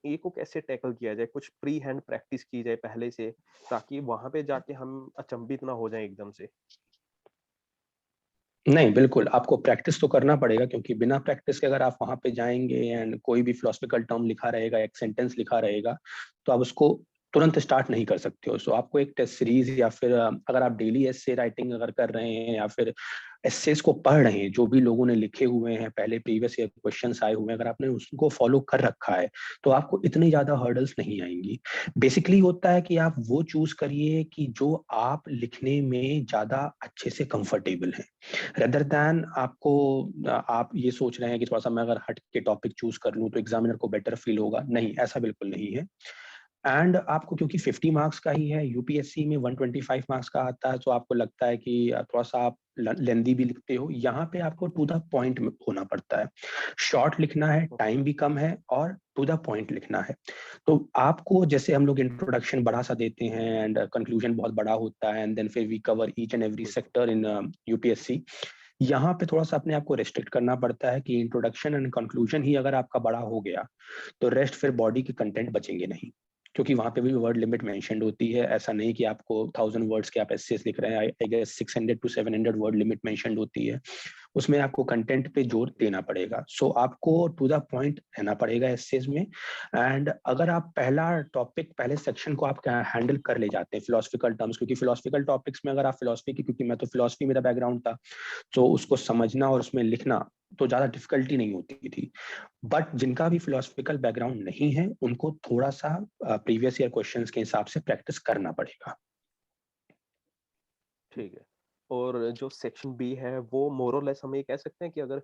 ए को कैसे टैकल किया जाए? कुछ प्री हैंड प्रैक्टिस की जाए पहले से, ताकि वहाँ पे जाके हम अचंभित ना हो जाएँ एकदम से। नहीं, बिल्कुल आपको प्रैक्टिस तो करना पड़ेगा, क्योंकि बिना प्रैक्टिस के अगर आप वहां पे जाएंगे एंड कोई भी फिलोसफिकल टर्म लिखा रहेगा, एक सेंटेंस लिखा रहेगा, तो आप उसको तुरंत स्टार्ट नहीं कर सकते हो। सो आपको एक टेस्ट सीरीज या फिर अगर आप डेली एस्से राइटिंग अगर कर रहे हैं या फिर एस्सेस को पढ़ रहे हैं, जो भी लोगों ने लिखे हुए हैं पहले, प्रीवियस ईयर क्वेश्चंस आए हुए हैं, अगर आपने उसको फॉलो कर रखा है, तो आपको इतनी ज्यादा हर्डल्स नहीं आएंगी। बेसिकली होता है कि आप वो चूज करिए कि जो आप लिखने में ज्यादा अच्छे से कंफर्टेबल हैं, रेदर दैन आपको आप ये सोच रहे हैं कि थोड़ा सा मैं अगर हट के टॉपिक चूज कर लूं तो एग्जामिनर को बेटर फील होगा। नहीं, ऐसा बिल्कुल नहीं है। एंड आपको क्योंकि 50 मार्क्स का ही है, यूपीएससी में 125 मार्क्स का आता है, तो आपको लगता है कि थोड़ा सा आप लेंदी भी लिखते हो, यहाँ पे आपको टू द पॉइंट होना पड़ता है। शॉर्ट लिखना है, ओके। टाइम भी कम है, और टू द पॉइंट लिखना है। तो आपको जैसे हम लोग इंट्रोडक्शन बड़ा सा देते हैं एंड कंक्लूजन बहुत बड़ा होता है, एंड देन फिर we cover each and every बिल्कुल। Sector in UPSC. यहाँ पे थोड़ा सा अपने आप को रेस्ट्रिक्ट करना पड़ता है कि इंट्रोडक्शन एंड कंक्लूजन ही अगर आपका बड़ा हो गया, तो रेस्ट फिर बॉडी के कंटेंट बचेंगे नहीं, क्योंकि वहां पे भी वर्ड लिमिट मेंशन्ड होती है। ऐसा नहीं कि आपको 1000 वर्ड्स के आप एसेस लिख रहे हैं, I guess 600 to 700 word limit mentioned होती है। उसमें आपको कंटेंट पे जोर देना पड़ेगा। सो आपको टू द पॉइंट रहना पड़ेगा एसेस में। एंड अगर आप पहला टॉपिक, पहले सेक्शन को आप हैंडल कर ले जाते हैं फिलोसफिकल टर्म्स, क्योंकि फिलोसफिकल टॉपिक्स में अगर आप फिलोसफी की, क्योंकि मैं तो फिलोसफी मेरा बैकग्राउंड था, तो उसको समझना और उसमें लिखना तो ज्यादा डिफिकल्टी नहीं होती थी। बट जिनका भी फिलोसफिकल बैकग्राउंड नहीं है, उनको थोड़ा सा प्रीवियस ईयर क्वेश्चंस के हिसाब से प्रैक्टिस करना पड़ेगा। ठीक है। और जो सेक्शन बी है, वो मोर और लेस हम ये कह सकते हैं कि अगर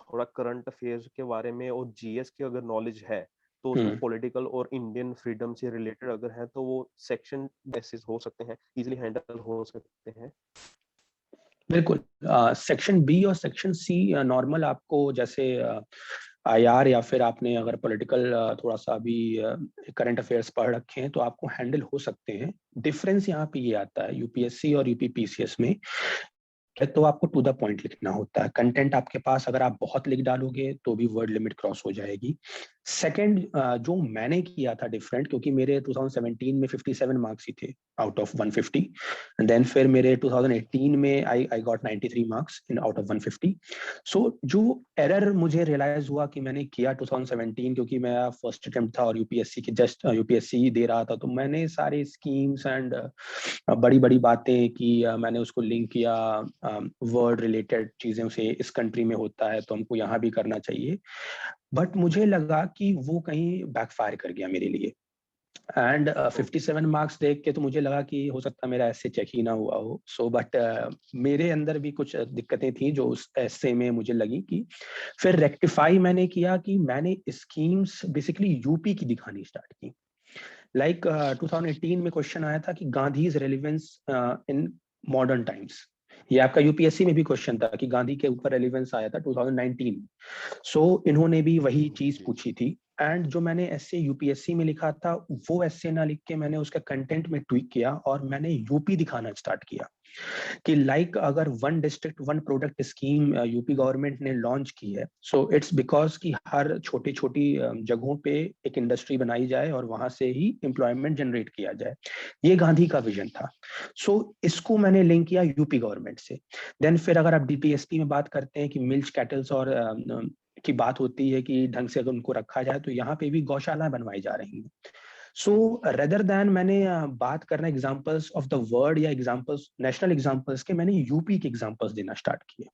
थोड़ा करंट अफेयर्स के बारे में और जीएस की अगर नॉलेज है, तो उसमें हम्म पॉलिटिकल और इंडियन फ्रीडम से रिलेटेड अगर है, तो वो सेक्शन बेसिस हो सकते हैं, इजीली हैंडल हो सकते हैं। बिल्कुल। सेक्शन बी और सेक्शन सी नॉर्मल आपको जैसे आईआर या फिर आपने अगर पॉलिटिकल थोड़ा सा भी करंट अफेयर्स पढ़ रखे हैं, तो आपको हैंडल हो सकते हैं। डिफरेंस यहाँ पे ये आता है यूपीएससी और यूपीपीसीएस में, तो आपको टू द पॉइंट लिखना होता है। कंटेंट आपके पास अगर आप बहुत लिख डालोगे तो भी वर्ड लिमिट क्रॉस हो जाएगी। सेकंड जो मैंने किया था डिफरेंट, क्योंकि मेरे 2017 में 57 मार्क्स ही थे आउट ऑफ 150, एंड देन फिर मेरे 2018 में I got 93 marks in out of 150। सो जो एरर मुझे रियलाइज हुआ कि मैंने किया 2017, क्योंकि मेरा फर्स्ट अटेम्प्ट था और यूपीएससी के जस्ट यूपीएससी दे रहा था, तो मैंने सारे स्कीम्स एंड बड़ी बड़ी बातें की, मैंने उसको लिंक किया वर्ड रिलेटेड चीजें से, इस कंट्री में होता है तो हमको यहाँ भी करना चाहिए, बट मुझे लगा कि वो कहीं बैकफायर कर गया मेरे लिए। एंड 57 मार्क्स देख के तो मुझे लगा कि हो सकता है मेरा ऐसे चेक ही ना हुआ हो। सो बट मेरे अंदर भी कुछ दिक्कतें थी जो उस ऐसे में मुझे लगी, कि फिर रेक्टिफाई मैंने किया कि मैंने स्कीम्स बेसिकली यूपी की दिखानी स्टार्ट की। लाइक 2018 में क्वेश्चन आया था कि Gandhi's relevance in modern times. ये आपका यूपीएससी में भी क्वेश्चन था कि गांधी के ऊपर रेलिवेंस आया था 2019। सो इन्होंने भी वही चीज पूछी थी, एंड जो मैंने ऐसे यूपीएससी में लिखा था वो ऐसे ना लिख के मैंने उसका कंटेंट में ट्वीक किया और मैंने यूपी दिखाना स्टार्ट किया कि लाइक अगर one district one product scheme UP government ने लॉन्च की है, सो इट्स बिकॉज कि हर छोटी छोटी जगहों पे एक इंडस्ट्री बनाई जाए और वहां से ही एम्प्लॉयमेंट जनरेट किया जाए। ये गांधी का विजन था। सो इसको मैंने लिंक किया यूपी गवर्नमेंट से। देन फिर अगर आप डीपीएसपी में बात करते हैं कि मिल्क कैटल्स और की बात होती है कि ढंग से अगर उनको रखा जाए, तो यहाँ पे भी गौशाला बनवाई जा रही है। सो रेदर देन मैंने बात करना एग्जांपल्स ऑफ द वर्ड या एग्जांपल्स नेशनल एग्जांपल्स के, मैंने यूपी के एग्जांपल्स देना स्टार्ट किए।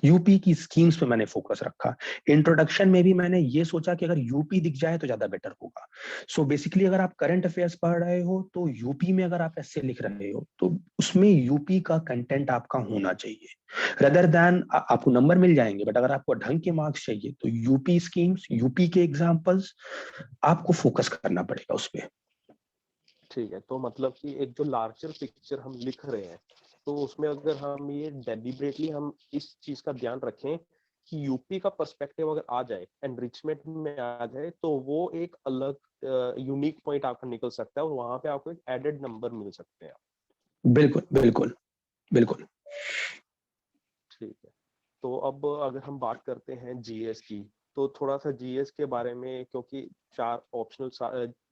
यूपी की स्कीम्स पे मैंने फोकस रखा। इंट्रोडक्शन में भी मैंने ये सोचा कि अगर यूपी दिख जाए तो ज्यादा बेटर होगा। सो बेसिकली अगर आप करंट अफेयर्स पढ़ रहे हो तो यूपी में अगर आप ऐसे लिख रहे हो तो उसमें यूपी का कंटेंट आपका होना चाहिए। रदर देन आपको नंबर मिल जाएंगे, बट अगर आपको ढंग के मार्क्स चाहिए तो यूपी स्कीम्स, यूपी के एग्जाम्पल्स आपको फोकस करना पड़ेगा उस पर। ठीक है, तो मतलब कि एक जो लार्जर पिक्चर हम लिख रहे हैं, तो उसमें अगर हम ये डेलिबरेटली हम इस चीज का ध्यान रखें कि यूपी का पर्सपेक्टिव अगर आ जाए, एनरिचमेंट में आ जाए, तो वो एक अलग यूनिक पॉइंट आपका निकल सकता है और वहां पे आपको एक एडेड नंबर मिल सकते हैं। बिल्कुल बिल्कुल बिल्कुल। ठीक है, तो अब अगर हम बात करते हैं जीएस की, तो थोड़ा सा जीएस के बारे में, क्योंकि चार ऑप्शनल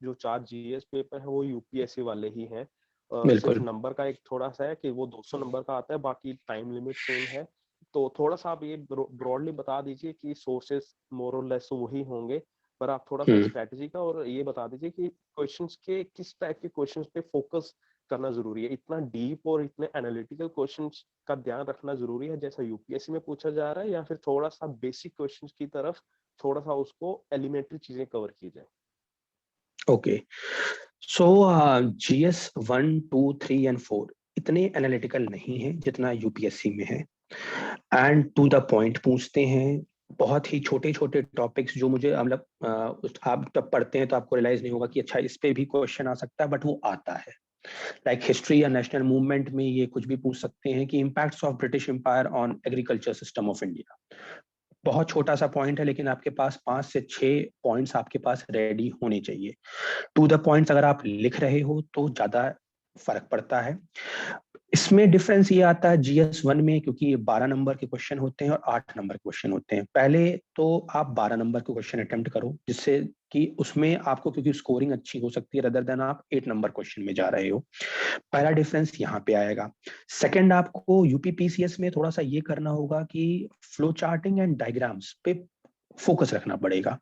जो चार जीएस पेपर है वो यूपीएससी वाले ही हैं। सिर्फ बिल्कुल नंबर का एक थोड़ा सा है कि वो 200 नंबर का आता है, बाकी टाइम लिमिट सेम है। तो थोड़ा सा आप ये ब्रॉडली बता दीजिए कि सोर्सेस मोर और लेस वही होंगे, पर आप थोड़ा सा स्ट्रेटजी का और ये बता दीजिए कि क्वेश्चंस के किस टाइप के क्वेश्चंस पे फोकस करना जरूरी है। इतना डीप और इतने एनालिटिकल क्वेश्चंस का ध्यान रखना जरूरी है जैसा यूपीएससी में पूछा जा रहा है, या फिर थोड़ा सा बेसिक क्वेश्चंस की तरफ थोड़ा सा उसको एलिमेंट्री चीजें कवर की जाए? ओके। सो जीएस 1, 2, 3 एंड 4 इतने एनालिटिकल नहीं है जितना यूपीएससी में है, एंड टू द पॉइंट पूछते हैं। बहुत ही छोटे छोटे टॉपिक्स जो मुझे मतलब आप जब पढ़ते हैं तो आपको रियलाइज नहीं होगा कि अच्छा इस पे भी क्वेश्चन आ सकता है, बट वो आता है। लाइक हिस्ट्री या नेशनल मूवमेंट में ये कुछ भी पूछ सकते हैं कि impacts of British empire on agriculture system of India. बहुत छोटा सा पॉइंट है, लेकिन आपके पास 5 से 6 पॉइंट्स आपके पास रेडी होने चाहिए। टू द पॉइंट्स अगर आप लिख रहे हो तो ज्यादा फर्क पड़ता है। इसमें डिफरेंस ये आता है जीएस 1 में, क्योंकि ये 12 नंबर के क्वेश्चन होते हैं और 8 नंबर के क्वेश्चन होते हैं। पहले तो आप 12 नंबर के क्वेश्चन अटेम्प्ट करो, जिससे कि उसमें आपको क्योंकि स्कोरिंग अच्छी हो सकती है, रदर देन आप 8 नंबर क्वेश्चन में जा रहे हो। पहला डिफरेंस यहाँ पे आएगा। सेकंड, आपको यूपीपीसीएस में थोड़ा सा ये करना होगा कि फ्लो चार्टिंग एंड डायग्राम्स पे फोकस रखना पड़ेगा।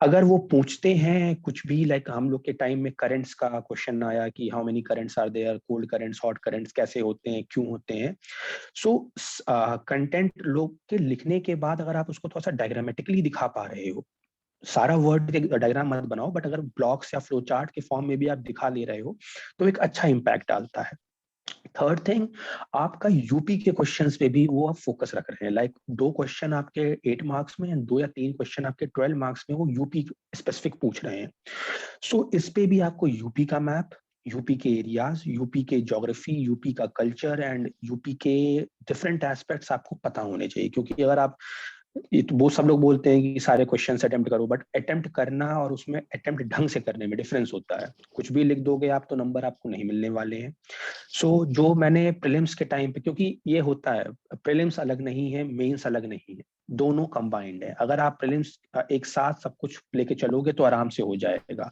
अगर वो पूछते हैं कुछ भी, लाइक हम लोग के टाइम में करंट्स का क्वेश्चन आया कि how many currents are there, cold currents, hot currents कैसे होते हैं, क्यों होते हैं। सो कंटेंट लोग के लिखने के बाद अगर आप उसको थोड़ा सा डायग्रामेटिकली दिखा पा रहे हो, सारा वर्ड डायग्राम मत बनाओ, बट अगर ब्लॉक्स या फ्लो चार्ट के फॉर्म में भी आप दिखा ले रहे हो तो एक अच्छा इंपैक्ट डालता है। थर्ड थिंग, आपका यूपी के क्वेश्चंस पे भी वो आप फोकस रख रहे हैं। लाइक 2 क्वेश्चन आपके 8 मार्क्स में, 2 या 3 क्वेश्चन आपके 12 मार्क्स में वो यूपी स्पेसिफिक पूछ रहे हैं। सो इस पे भी आपको यूपी का मैप, यूपी के एरियाज, यूपी के ज्योग्राफी, यूपी का कल्चर एंड यूपी के डिफरेंट एस्पेक्ट्स आपको पता होने चाहिए। क्योंकि अगर आप, ये तो वो सब लोग बोलते हैं कि सारे क्वेश्चन अटेम्प्ट करो, बट अटेम्प्ट करना और उसमें अटेम्प्ट ढंग से करने में डिफरेंस होता है। कुछ भी लिख दोगे आप तो नंबर आपको नहीं मिलने वाले हैं। सो जो मैंने प्रीलिम्स के टाइम पे, क्योंकि ये होता है प्रीलिम्स अलग नहीं है, मेंस अलग नहीं है, दोनों कंबाइंड है। अगर आप प्रीलिम्स एक साथ सब कुछ लेके चलोगे तो आराम से हो जाएगा।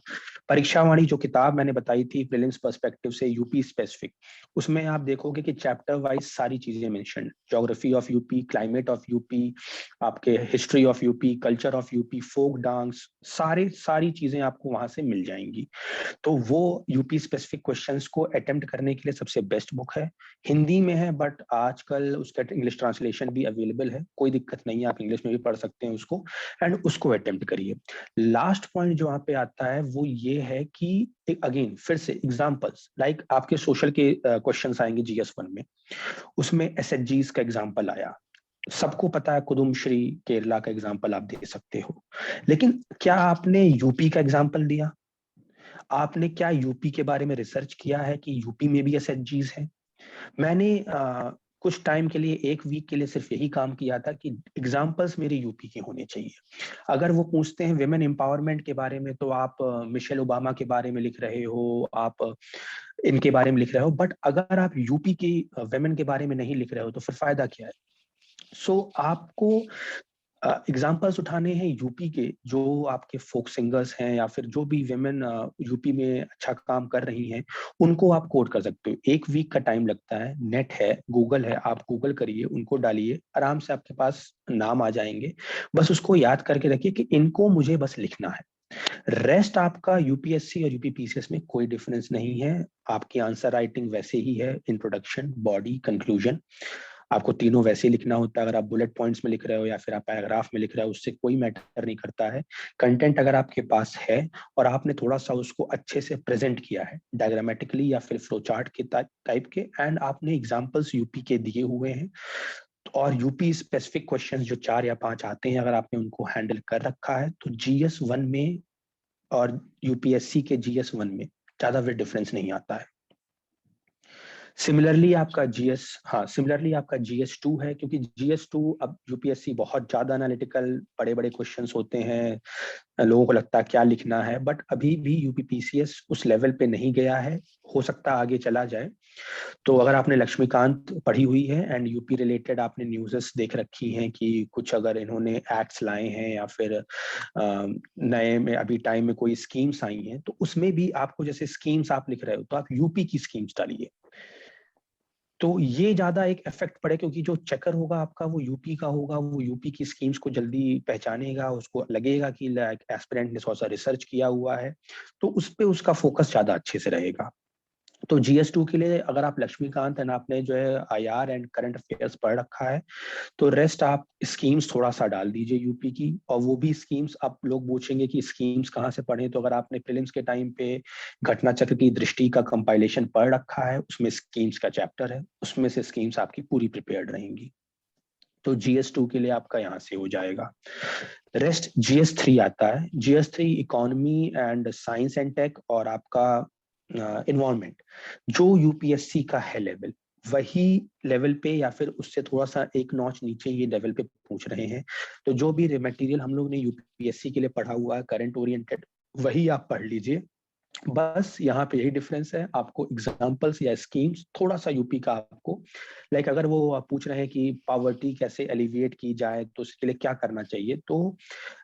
परीक्षा वाणी जो किताब मैंने बताई थी प्रीलिम्स पर्सपेक्टिव से यूपी स्पेसिफिक, उसमें आप देखोगे कि चैप्टर वाइज सारी चीजें mention, geography of UP, climate of UP, आपके history of UP, culture of UP, folk dance, सारी चीजें आपको वहां से मिल जाएंगी। तो वो यूपी स्पेसिफिक क्वेश्चंस को अटेम्प्ट करने के लिए सबसे बेस्ट बुक है। हिंदी में है बट आजकल उसका इंग्लिश ट्रांसलेशन भी अवेलेबल है, कोई दिक्कत नहीं है, आप इंग्लिश में भी पढ़ सकते हैं उसको, एंड उसको अटेम्प्ट करिए। लास्ट पॉइंट जो यहाँ पे आता है वो ये है कि अगेन फिर से एग्जांपल्स, लाइक आपके सोशल के क्वेश्चंस आएंगे GS1 में, उसमें SHGs का एग्जांपल आया, सबको पता है कुदुमश्री केरला का एग्जांपल आप दे सकते हो, लेकिन क्या आपने यूपी का एग्जांपल दिया? आपने क्या यूपी के बारे में रिसर्च किया है कि यूपी में भी SHGs हैं? मैंने कुछ टाइम के लिए, एक वीक के लिए सिर्फ यही काम किया था कि एग्जाम्पल्स मेरे यूपी के होने चाहिए। अगर वो पूछते हैं विमेन एम्पावरमेंट के बारे में तो आप मिशेल ओबामा के बारे में लिख रहे हो, आप इनके बारे में लिख रहे हो, बट अगर आप यूपी की वेमेन के बारे में नहीं लिख रहे हो तो फिर फायदा क्या है? सो आपको एग्जाम्पल्स उठाने हैं यूपी के, जो आपके फोक सिंगर्स हैं या फिर जो भी विमेन यूपी में अच्छा काम कर रही हैं, उनको आप कोट कर सकते हो। एक वीक का टाइम लगता है, नेट है, गूगल है, आप गूगल करिए, उनको डालिए, आराम से आपके पास नाम आ जाएंगे। बस उसको याद करके रखिए कि इनको मुझे बस लिखना है। रेस्ट आपका यूपीएससी और यूपीपीसीएस में कोई डिफरेंस नहीं है, आपकी आंसर राइटिंग वैसे ही है, इंट्रोडक्शन, बॉडी, कंक्लूजन, आपको तीनों वैसे ही लिखना होता है। अगर आप बुलेट पॉइंट्स में लिख रहे हो या फिर आप पैराग्राफ में लिख रहे हो, उससे कोई मैटर नहीं करता है। कंटेंट अगर आपके पास है और आपने थोड़ा सा उसको अच्छे से प्रेजेंट किया है डायग्रामेटिकली या फिर फ्लो चार्ट के टाइप के, एंड आपने एग्जांपल्स यूपी के दिए हुए हैं, और यूपी स्पेसिफिक क्वेश्चंस जो 4 या 5 आते हैं, अगर आपने उनको हैंडल कर रखा है, तो GS1 में और यूपीएससी के GS1 में ज्यादा वे डिफरेंस नहीं आता है। सिमिलरली आपका GS2 है, क्योंकि GS2 अब यूपीएससी बहुत ज्यादा एनालिटिकल बड़े बड़े क्वेश्चंस होते हैं, लोगों को लगता है क्या लिखना है, बट अभी भी यूपीपीसीएस उस लेवल पे नहीं गया है, हो सकता है आगे चला जाए। तो अगर आपने लक्ष्मीकांत पढ़ी हुई है एंड यूपी रिलेटेड आपने न्यूज़ेस देख रखी हैं कि कुछ अगर इन्होंने एक्ट्स लाए हैं या फिर नए में अभी टाइम में कोई स्कीम्स आई हैं, तो उसमें भी आपको जैसे स्कीम्स आप लिख रहे हो तो आप यूपी की स्कीम्स डालिए, तो ये ज्यादा एक इफेक्ट पड़े, क्योंकि जो चेकर होगा आपका वो यूपी का होगा, वो यूपी की स्कीम्स को जल्दी पहचानेगा, उसको लगेगा कि लाइक एस्पिरेंट ने थोड़ा सा रिसर्च किया हुआ है, तो उस पे उसका फोकस ज्यादा अच्छे से रहेगा। तो GS2 के लिए अगर आप लक्ष्मीकांत एंड आपने जो है IR एंड करंट अफेयर्स पढ़ रखा है, तो रेस्ट आप स्कीम्स थोड़ा सा डाल दीजिए यूपी की, और वो भी स्कीम्स आप लोग पूछेंगे कि स्कीम्स कहाँ से पढ़ें, तो अगर आपने प्रीलिम्स के टाइम पे घटना चक्र की दृष्टि का कंपाइलेशन पढ़ रखा है, उसमें स्कीम्स का चैप्टर है, उसमें से स्कीम्स आपकी पूरी प्रिपेयर्ड रहेंगी। तो GS2 के लिए आपका यहाँ से हो जाएगा। रेस्ट GS3 आता है। GS3 economy and science and tech और आपका इन्वायरमेंट, जो यूपीएससी का है लेवल, वही लेवल पे या फिर उससे थोड़ा सा एक नॉच नीचे ये लेवल पे पूछ रहे हैं। तो जो भी मटेरियल हम लोग ने यूपीएससी के लिए पढ़ा हुआ है करंट ओरिएंटेड, वही आप पढ़ लीजिए। बस यहाँ पे यही डिफरेंस है, आपको एग्जांपल्स या स्कीम्स थोड़ा सा यूपी का आपको, लाइक अगर वो पूछ रहे हैं कि पॉवर्टी कैसे एलिविएट की जाए तो उसके लिए क्या करना चाहिए, तो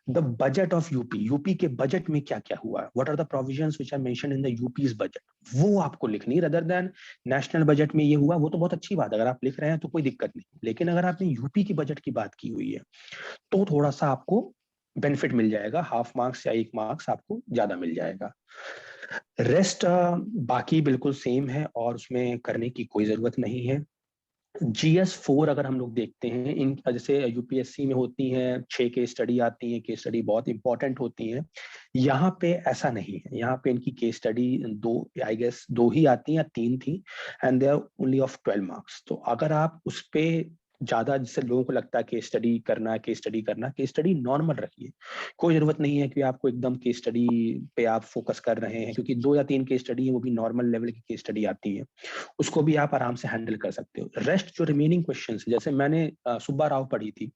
द बजट ऑफ यूपी के बजट में क्या क्या हुआ है, what are the provisions which are mentioned in the UP's budget, वो आपको लिखनी, रदर देन नेशनल बजट में ये हुआ, वो तो बहुत अच्छी बात है, अगर आप लिख रहे हैं तो कोई दिक्कत नहीं, लेकिन अगर आपने यूपी की बजट की बात की हुई है तो थोड़ा सा आपको बेनिफिट मिल जाएगा, हाफ मार्क्स या 1 मार्क्स आपको ज्यादा मिल जाएगा। रेस्ट बाकी बिल्कुल सेम है और उसमें करने की कोई जरूरत नहीं है। GS4 अगर हम लोग देखते हैं, इन जैसे यूपीएससी में होती हैं 6 केस स्टडी आती हैं, केस स्टडी बहुत इंपॉर्टेंट होती हैं, यहाँ पे ऐसा नहीं है, यहाँ पे इनकी केस स्टडी 2 ही आती हैं या 3 थी, and they are only of 12 marks. तो अगर आप उस पे ज्यादा, जिससे लोगों को लगता है केस स्टडी करना है, केस स्टडी नॉर्मल रखिए, कोई जरूरत नहीं है कि आपको एकदम केस स्टडी पे आप फोकस कर रहे हैं, क्योंकि 2 या 3 केस स्टडी है वो भी नॉर्मल लेवल की केस स्टडी आती है, उसको भी आप आराम से हैंडल कर सकते हो। रेस्ट जो रिमेनिंग क्वेश्चंस, जैसे मैंने सुब्बा राव पढ़ी थी,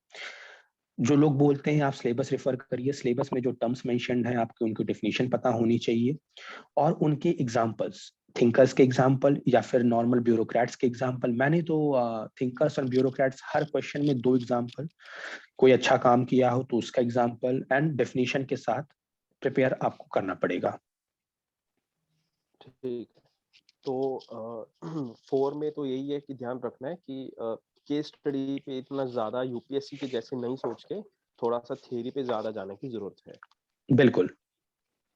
जो लोग बोलते हैं आप सिलेबस रेफर करिए, सिलेबस में जो टर्म्स मेंशन्ड हैं आपको उनकी डेफिनेशन पता होनी चाहिए और उनके एग्जांपल्स, थिंकर्स के एग्जाम्पल या फिर नॉर्मल ब्यूरोक्रेट्स के एग्जाम्पल। मैंने तो थिंकर्स और ब्यूरोक्रेट्स हर क्वेश्चन में 2 एग्जाम्पल, कोई अच्छा काम किया हो तो उसका एग्जाम्पल एंड डेफिनेशन के साथ प्रिपेयर आपको करना पड़ेगा। ठीक है। तो 4 में तो यही है कि ध्यान रखना है कि केस स्टडी पे इतना ज्यादा यूपीएससी के जैसे नहीं सोच के थोड़ा सा थियरी पे ज्यादा जाने की जरूरत है। बिल्कुल।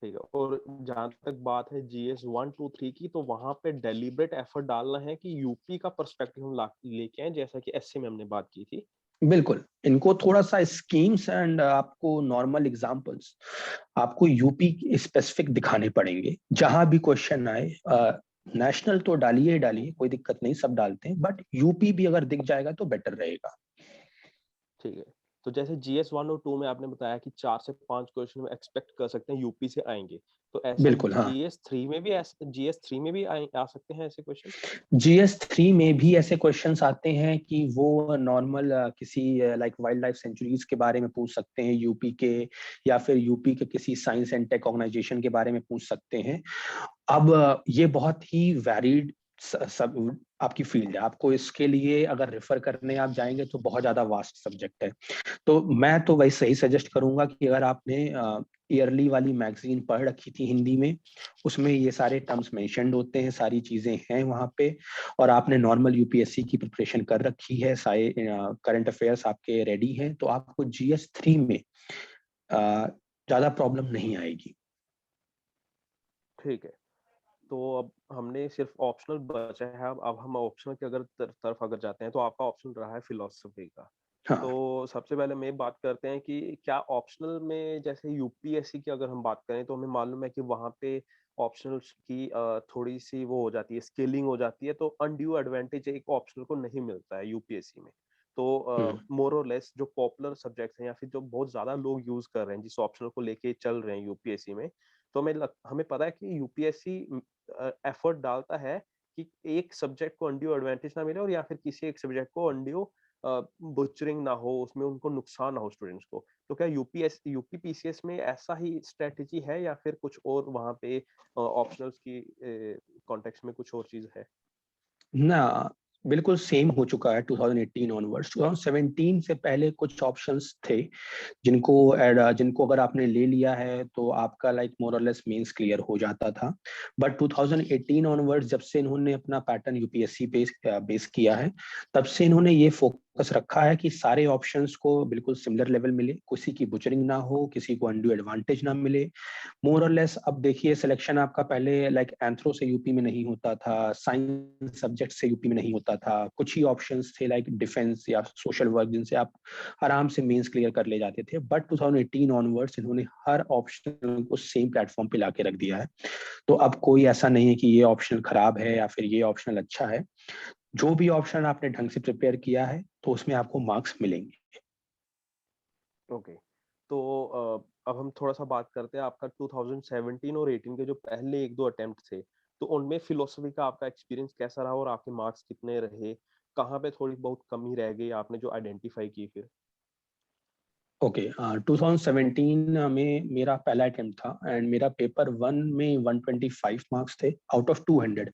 ठीक है। और जहां तक बात है जीएस 1 2 3 की, तो वहां पे डेलिब्रेट एफर्ट डालना है कि यूपी का पर्सपेक्टिव हम लेके आए, जैसा कि एससी में हमने बात की थी। बिल्कुल, इनको थोड़ा सा स्कीम्स एंड आपको नॉर्मल एग्जांपल्स आपको यूपी स्पेसिफिक दिखाने पड़ेंगे जहां भी क्वेश्चन आए। नेशनल तो डालिए ही डालिए, कोई दिक्कत नहीं, सब डालते हैं, बट यूपी भी अगर दिख जाएगा तो बेटर रहेगा। ठीक है। तो जैसे जीएस 1 और 2 में आपने बताया कि 4 से 5 क्वेश्चन में एक्सपेक्ट कर सकते हैं यूपी से आएंगे, तो ऐसा बिल्कुल, हाँ। जीएस 3 में भी आ सकते हैं ऐसे क्वेश्चन? GS3 में भी ऐसे क्वेश्चंस आते हैं कि वो नॉर्मल किसी लाइक वाइल्ड लाइफ सेंचुरीज के बारे में पूछ सकते हैं यूपी के, या फिर यूपी के किसी साइंस एंड टेक ऑर्गेनाइजेशन के बारे में पूछ सकते हैं। अब ये बहुत ही वैरिड सब आपकी फील्ड है, आपको इसके लिए अगर रेफर करने आप जाएंगे तो बहुत ज्यादा वास्ट सब्जेक्ट है। तो मैं तो वही सही सजेस्ट करूंगा कि अगर आपने ईयरली वाली मैगजीन पढ़ रखी थी हिंदी में, उसमें ये सारे टर्म्स मेंशन्ड होते हैं, सारी चीजें हैं वहां पे, और आपने नॉर्मल यूपीएससी की प्रिपरेशन कर रखी है, सारे करंट अफेयर्स आपके रेडी हैं, तो आपको GS3 में ज्यादा प्रॉब्लम नहीं आएगी। ठीक है। तो अब हमने सिर्फ ऑप्शनल बचा है। अब हम ऑप्शनल की अगर तरफ अगर जाते हैं, तो आपका ऑप्शन रहा है फिलोसफी का। हाँ। तो सबसे पहले मैं बात करते हैं कि क्या ऑप्शनल में, जैसे यूपीएससी की अगर हम बात करें, तो हमें मालूम है कि वहाँ पे ऑप्शनल्स की थोड़ी सी वो हो जाती है, स्केलिंग हो जाती है, तो अनड्यू एडवांटेज एक ऑप्शनल को नहीं मिलता है यूपीएससी में। तो हम्म। मोर और लेस जो पॉपुलर सब्जेक्ट्स हैं या फिर जो बहुत ज्यादा लोग यूज कर रहे हैं जिस ऑप्शनल को लेके चल रहे हैं यूपीएससी में, तो हमें पता है कि यूपीएससी एफर्ट डालता है कि एक सब्जेक्ट को अनड्यू एडवांटेज ना मिले, और या फिर किसी एक सब्जेक्ट को अनड्यू बुचरिंग ना हो, उसमें उनको नुकसान ना हो स्टूडेंट्स को। तो क्या यूपी पीसीएस में ऐसा ही स्ट्रेटेजी है, या फिर कुछ और वहां पे ऑप्शनल्स की कॉन्टेक्स्ट में कुछ और चीज है? ना, बिल्कुल सेम हो चुका है 2018 ऑनवर्ड्स। 2017 से पहले कुछ ऑप्शंस थे जिनको अगर आपने ले लिया है तो आपका लाइक मोर और लेस मेंस क्लियर हो जाता था। बट 2018 ऑनवर्ड्स जब से इन्होंने अपना पैटर्न यूपीएससी बेस किया है, तब से इन्होंने ये फोकस रखा है कि सारे ऑप्शंस को बिल्कुल सिमिलर लेवल मिले, किसी की बुचरिंग ना हो, किसी को अनड्यू एडवांटेज ना मिले। मोर और लेस अब देखिए, सिलेक्शन आपका पहले लाइक एंथ्रो से यूपी में नहीं होता था, साइंस सब्जेक्ट से यूपी में नहीं होता था, कुछ ही ऑप्शंस थे लाइक डिफेंस या सोशल वर्क जिनसे आप आराम से मेंस क्लियर कर ले जाते थे। बट 2018 ऑनवर्ड्स इन्होंने हर ऑप्शन को सेम प्लेटफॉर्म पे लाके रख दिया है। तो अब कोई ऐसा नहीं है कि ये ऑप्शन खराब है या फिर ये ऑप्शन अच्छा है। जो भी ऑप्शन आपने ढंग से प्रिपेयर किया है तो उसमें आपको मार्क्स मिलेंगे। ओके। तो अब हम थोड़ा सा बात करते हैं आपका 2017 और 18 के जो पहले 1 2 अटेम्प्ट थे, तो उनमें फिलोसफी का आपका एक्सपीरियंस कैसा रहा और आपके मार्क्स कितने रहे? कहाँ पे थोड़ी बहुत कमी रह गई आपने जो आइडेंटिफाई की फिर? ओके, 2017 में मेरा पहला अटेम्प्ट था एंड मेरा पेपर 1 में 125 मार्क्स थे आउट ऑफ 200,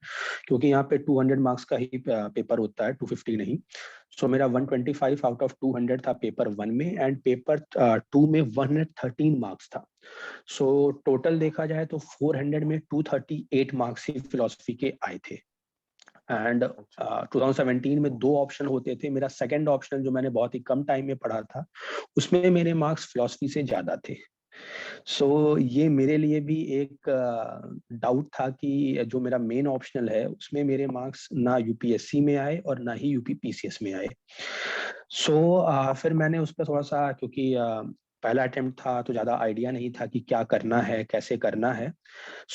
क्योंकि यहाँ पे 200 मार्क्स का ही पेपर होता है, 250 नहीं। सो मेरा 125 आउट ऑफ 200 था पेपर 1 में, एंड पेपर 2 में 113 मार्क्स था। सो टोटल देखा जाए तो 400 में 238 मार्क्स ही फिलोसफी के आए थे। एंड अच्छा। 2017 में 2 ऑप्शन होते थे। मेरा सेकंड ऑप्शन जो मैंने बहुत ही कम टाइम में पढ़ा था, उसमें मेरे मार्क्स फिलोसफी से ज्यादा थे। सो ये मेरे लिए भी एक डाउट था कि जो मेरा मेन ऑप्शनल है उसमें मेरे मार्क्स ना यूपीएससी में आए और ना ही यूपी पीसीएस में आए। फिर मैंने उस पर थोड़ा सा, क्योंकि पहला अटेम्प्ट था तो ज्यादा आइडिया नहीं था कि क्या करना है, कैसे करना है।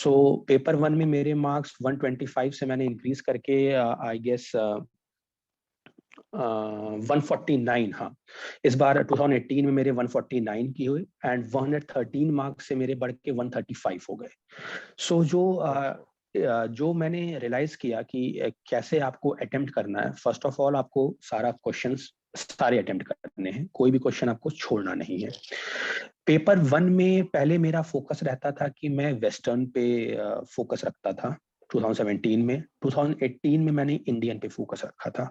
पेपर 1 में मेरे मार्क्स 125 से मैंने इंक्रीज करके आई गेस 149, हाँ, इस बार 2018 में मेरे 149 की हुई, एंड 113 मार्क्स से मेरे बढ़ के 135 हो गए। सो अच्छा। जो मैंने रियलाइज किया कि कैसे आपको अटेम्प्ट करना है। फर्स्ट ऑफ ऑल आपको क्वेश्चंस सारे अटेम्प्ट करने हैं, कोई भी क्वेश्चन आपको छोड़ना नहीं है। पेपर 1 में पहले मेरा फोकस रहता था कि मैं वेस्टर्न पे फोकस रखता था, 2017 में। 2018 में मैंने इंडियन पे फोकस रखा था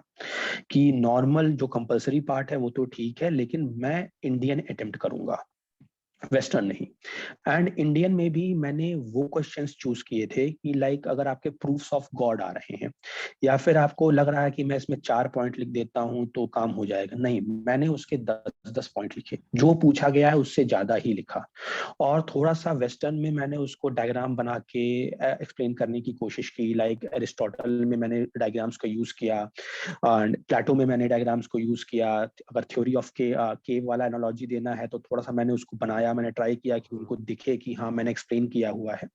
कि नॉर्मल जो कंपलसरी पार्ट है वो तो ठीक है, लेकिन मैं इंडियन अटेम्प्ट करूंगा, वेस्टर्न नहीं। एंड इंडियन में भी मैंने वो क्वेश्चंस चूज किए थे कि लाइक अगर आपके प्रूफ्स ऑफ गॉड आ रहे हैं या फिर आपको लग रहा है कि मैं इसमें 4 पॉइंट लिख देता हूं तो काम हो जाएगा, नहीं, मैंने उसके 10-10 पॉइंट लिखे, जो पूछा गया है उससे ज्यादा ही लिखा। और थोड़ा सा वेस्टर्न में मैंने उसको डायग्राम बना के एक्सप्लेन करने की कोशिश की। लाइक एरिस्टोटल में मैंने डायग्राम्स का यूज किया, प्लेटो में मैंने डायग्राम्स को यूज किया। अगर थ्योरी ऑफ केव वाला एनालॉजी देना है तो थोड़ा सा मैंने उसको बनाया, मैंने ट्राई किया कि उनको दिखे कि हाँ मैंने एक्सप्लेन किया हुआ है।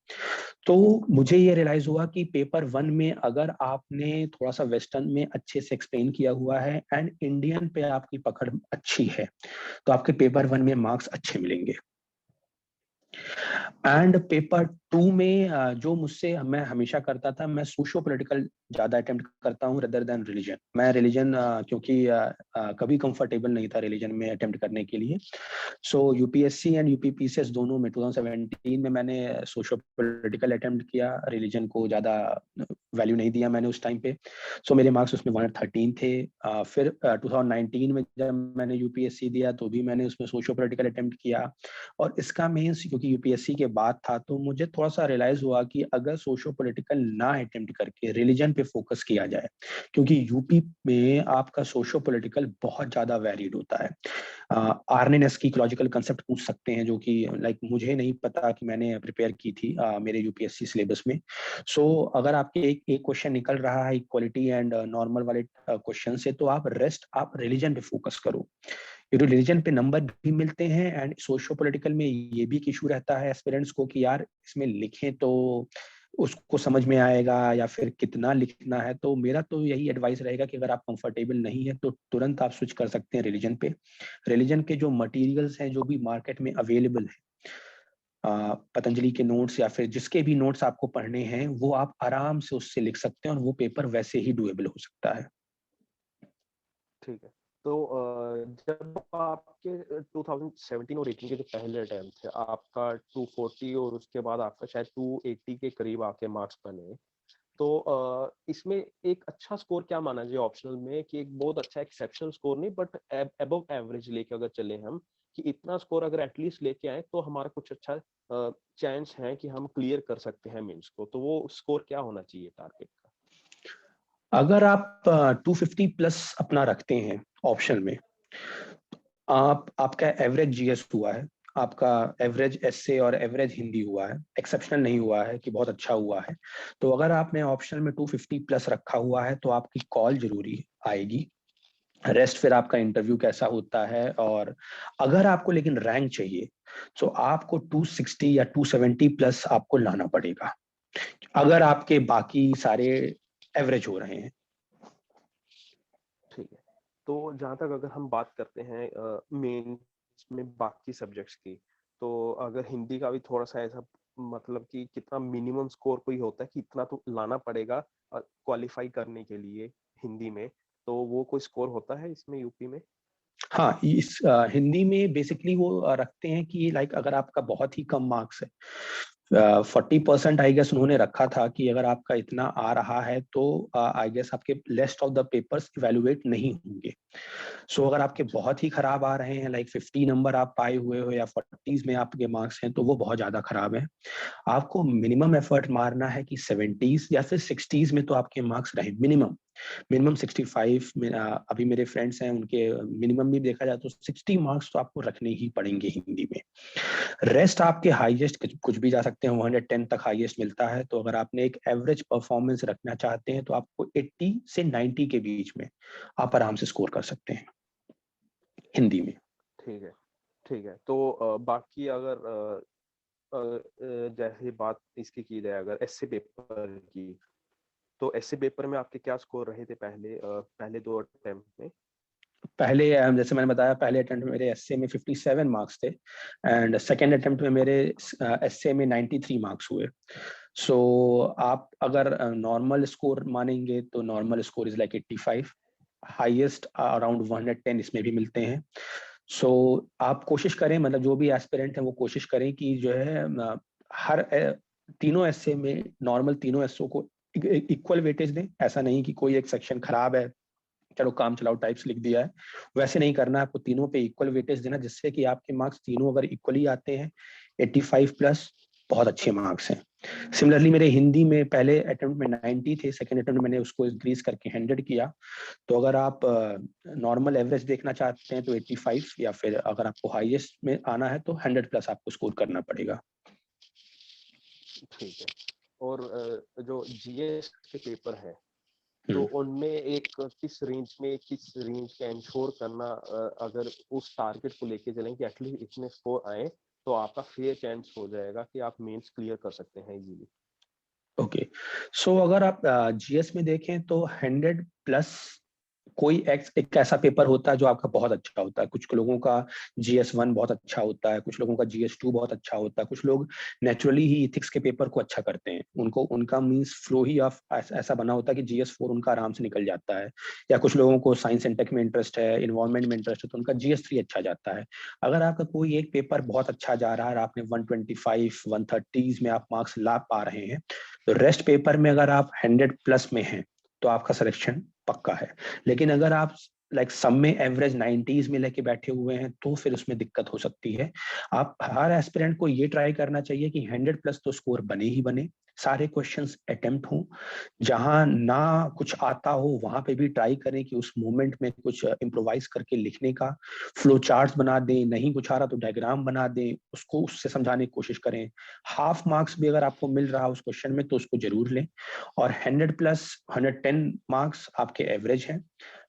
तो मुझे ये रियलाइज हुआ कि पेपर 1 में अगर आपने थोड़ा सा वेस्टर्न में अच्छे से एक्सप्लेन किया हुआ है एंड इंडियन पे आपकी पकड़ अच्छी है तो आपके पेपर 1 में मार्क्स अच्छे मिलेंगे। एंड पेपर 2 में जो मुझसे मैं हमेशा करता था, मैं सोशो पॉलिटिकल ज्यादा अटेम्प्ट करता हूँ रेदर देन रिलीजन। मैं रिलीजन क्योंकि कभी कंफर्टेबल नहीं था रिलीजन में अटेम्प्ट करने के लिए। सो यूपीएससी एंड यूपीपीसीएस दोनों में 2017 में मैंने सोशो पॉलिटिकल अटेम्प्ट किया, रिलीजन को ज्यादा वैल्यू नहीं दिया मैंने उस टाइम पे। सो मेरे मार्क्स उसमें 113 थे। फिर 2019 में जब मैंने यूपीएससी दिया तो भी मैंने उसमें सोशो पॉलिटिकल अटेम्प्ट किया। और इसका मेंस क्योंकि यूपीएससी के बाद था तो मुझे थोड़ा सा रियलाइज हुआ कि अगर सोशो पॉलिटिकल ना अटेम्प्ट करके रिलीजन पे फोकस किया जाए, क्योंकि यूपी में आपका सोशो पॉलिटिकल बहुत ज्यादा वैरिड होता है। आरएनएस की इकोलॉजिकल कंसेप्ट पूछ सकते हैं, जो कि लाइक मुझे नहीं पता कि मैंने प्रिपेयर की थी मेरे यूपीएससी सिलेबस में। सो अगर आपके एक क्वेश्चन निकल रहा है इक्वालिटी एंड नॉर्मल वाले क्वेश्चन से, तो आप रिलीजन पे फोकस करो। रिलीजन पे नंबर भी मिलते हैं एंड सोशो पॉलिटिकल में ये भी एक इशू रहता है एस्पिरेंट्स को कि यार इसमें लिखें तो उसको समझ में आएगा या फिर कितना लिखना है। तो मेरा तो यही एडवाइस रहेगा कि अगर आप कंफर्टेबल नहीं है तो तुरंत आप स्विच कर सकते हैं रिलीजन पे। रिलीजन के जो मटेरियल्स हैं जो भी मार्केट में अवेलेबल है, पतंजलि के नोट्स या फिर जिसके भी नोट्स आपको पढ़ने हैं, वो आप आराम से उससे लिख सकते हैं और वो पेपर वैसे ही डुएबल हो सकता है। ठीक है। तो जब आपके 2017 और 18 के जो पहले अटेम्प्ट थे, आपका 240 और उसके बाद आपका शायद 280 के करीब आपके मार्क्स बने, तो इसमें एक अच्छा स्कोर क्या माना जाए ऑप्शनल में, कि एक बहुत अच्छा एक्सेप्शनल स्कोर नहीं बट अबव एवरेज लेके अगर चले हम, कि इतना स्कोर अगर एटलीस्ट लेके आए तो हमारा कुछ अच्छा चांस है कि हम क्लियर कर सकते हैं मेंस को, तो वो स्कोर क्या होना चाहिए टारगेट का? अगर आप 250 प्लस अपना रखते हैं ऑप्शन में, आपका एवरेज जीएस हुआ है, आपका एवरेज एसए और एवरेज हिंदी हुआ है, एक्सेप्शनल नहीं हुआ है कि बहुत अच्छा हुआ है, तो अगर आपने ऑप्शनल में 250 प्लस रखा हुआ है तो आपकी कॉल जरूरी आएगी। रेस्ट फिर आपका इंटरव्यू कैसा होता है। और अगर आपको लेकिन रैंक चाहिए तो आपको 260 या 270 प्लस आपको लाना पड़ेगा, अगर आपके बाकी सारे एवरेज हो रहे हैं। ठीक है। तो जहाँ तक अगर हम बात करते हैं मेन में बाकी सब्जेक्ट्स की, तो अगर हिंदी का भी थोड़ा सा ऐसा, मतलब कि कितना मिनिमम स्कोर कोई होता है कि इतना तो लाना पड़ेगा क्वालिफाई करने के लिए हिंदी में, तो वो कोई स्कोर होता है इसमें यूपी में? हाँ, इस हिंदी में बेसिकली वो रखते हैं कि लाइक अगर आपका बहुत ही कम मार्क्स है, 40% आई गेस उन्होंने रखा था कि अगर आपका इतना आ रहा है तो आई गेस आपके लेस्ट ऑफ द पेपर्स इवेलुएट नहीं होंगे। सो अगर आपके बहुत ही खराब आ रहे हैं, लाइक 50 नंबर आप पाए हुए हो या 40s में आपके मार्क्स हैं, तो वो बहुत ज्यादा खराब है। आपको मिनिमम एफर्ट मारना है कि 70s या फिर 60s में तो आपके मार्क्स रहे मिनिमम। मिनिमम 65 में अभी मेरे फ्रेंड्स हैं उनके मिनिमम भी देखा जाए तो 60 मार्क्स तो आपको रखने ही पड़ेंगे हिंदी में। रेस्ट आपके हाईएस्ट कुछ भी जा सकते हैं, 110 तक हाईएस्ट मिलता है। तो अगर आपने एक एवरेज परफॉर्मेंस रखना चाहते हैं तो आपको 80 से 90 के बीच में आप आराम से स्कोर कर सकते हैं हिंदी में। ठीक है। ठीक है। तो बाकी अगर जैसे बात इसकी की जाए अगर एसए पेपर की, तो एसए पेपर में आपके क्या स्कोर रहे थे पहले पहले दो अटेम्प्ट में? पहले जैसे मैंने बताया, पहले अटेम्प्ट में मेरे एसए में 57 मार्क्स थे एंड सेकेंड अटेम्प्ट में मेरे एसए में 93 मार्क्स हुए। सो आप अगर नॉर्मल स्कोर मानेंगे तो normal score is like 85, highest around 110 इसमें भी मिलते हैं। सो आप कोशिश करें, मतलब जो भी एस्पिरेंट हैं वो कोशिश करें कि जो है हर तीनों एसए में नॉर्मल तीनों एसओ को इक्वल वेटेज दें। ऐसा नहीं कि कोई एक सेक्शन खराब है चलो काम चलाओ टाइप्स लिख दिया है, वैसे नहीं करना। आपको तीनों पे इक्वल वेटेज देना, जिससे कि आपके मार्क्स तीनों अगर इक्वली आते हैं 85 प्लस, बहुत अच्छे मार्क्स हैं। सिमिलरली मेरे हिंदी में पहले अटेम्प्ट में 90 थे, सेकंड अटेम्प्ट में मैंने उसको इंक्रीज करके 100 किया। तो अगर आप नॉर्मल एवरेज देखना चाहते हैं तो 85, या फिर अगर आपको हाईएस्ट में आना है तो 100 प्लस आपको स्कोर करना पड़ेगा। ठीक है। और जो जीएस के पेपर है तो हम्म। उनमें एक किस रेंज का इंश्योर करना, अगर उस टारगेट को लेके चलें कि एटलीस्ट इतने स्कोर आए तो आपका फेयर चांस हो जाएगा कि आप मेंस क्लियर कर सकते हैं इजीली। ओके, सो अगर आप जीएस में देखें तो 100 प्लस कोई एक ऐसा पेपर होता है जो आपका बहुत अच्छा होता है। कुछ लोगों का GS1 बहुत अच्छा होता है, कुछ लोगों का GS2 बहुत अच्छा होता है, कुछ लोग नेचुरली ही इथिक्स के पेपर को अच्छा करते हैं, उनको उनका मींस फ्लो ही ऑफ ऐसा बना होता है कि GS4 उनका आराम से निकल जाता है। या कुछ लोगों को साइंस एंड टेक में इंटरेस्ट है, इन्वायरमेंट में इंटरेस्ट है, तो उनका GS3 अच्छा जाता है। अगर आपका कोई एक पेपर बहुत अच्छा जा रहा है, आपने 125 130 में आप मार्क्स ला पा रहे हैं, तो रेस्ट पेपर में अगर आप 100 प्लस में हैं तो आपका सिलेक्शन पक्का है। लेकिन अगर आप सब में एवरेज 90s में लेके बैठे हुए हैं तो फिर उसमें दिक्कत हो सकती है। आप हर एस्पिरेंट को ये ट्राई करना चाहिए कि 100 प्लस तो स्कोर बने ही बने, सारे क्वेश्चंस अटेम्प्ट हों। जहां ना कुछ आता हो वहां पे भी ट्राई करें कि उस मोमेंट में कुछ इम्प्रोवाइज करके लिखने का फ्लो चार्ट्स बना दें, नहीं कुछ आ रहा तो डायग्राम बना दें, उसको उससे समझाने की कोशिश करें। हाफ मार्क्स भी अगर आपको मिल रहा है उस क्वेश्चन में तो उसको जरूर लें। और 100 प्लस 110 मार्क्स आपके एवरेज हैं,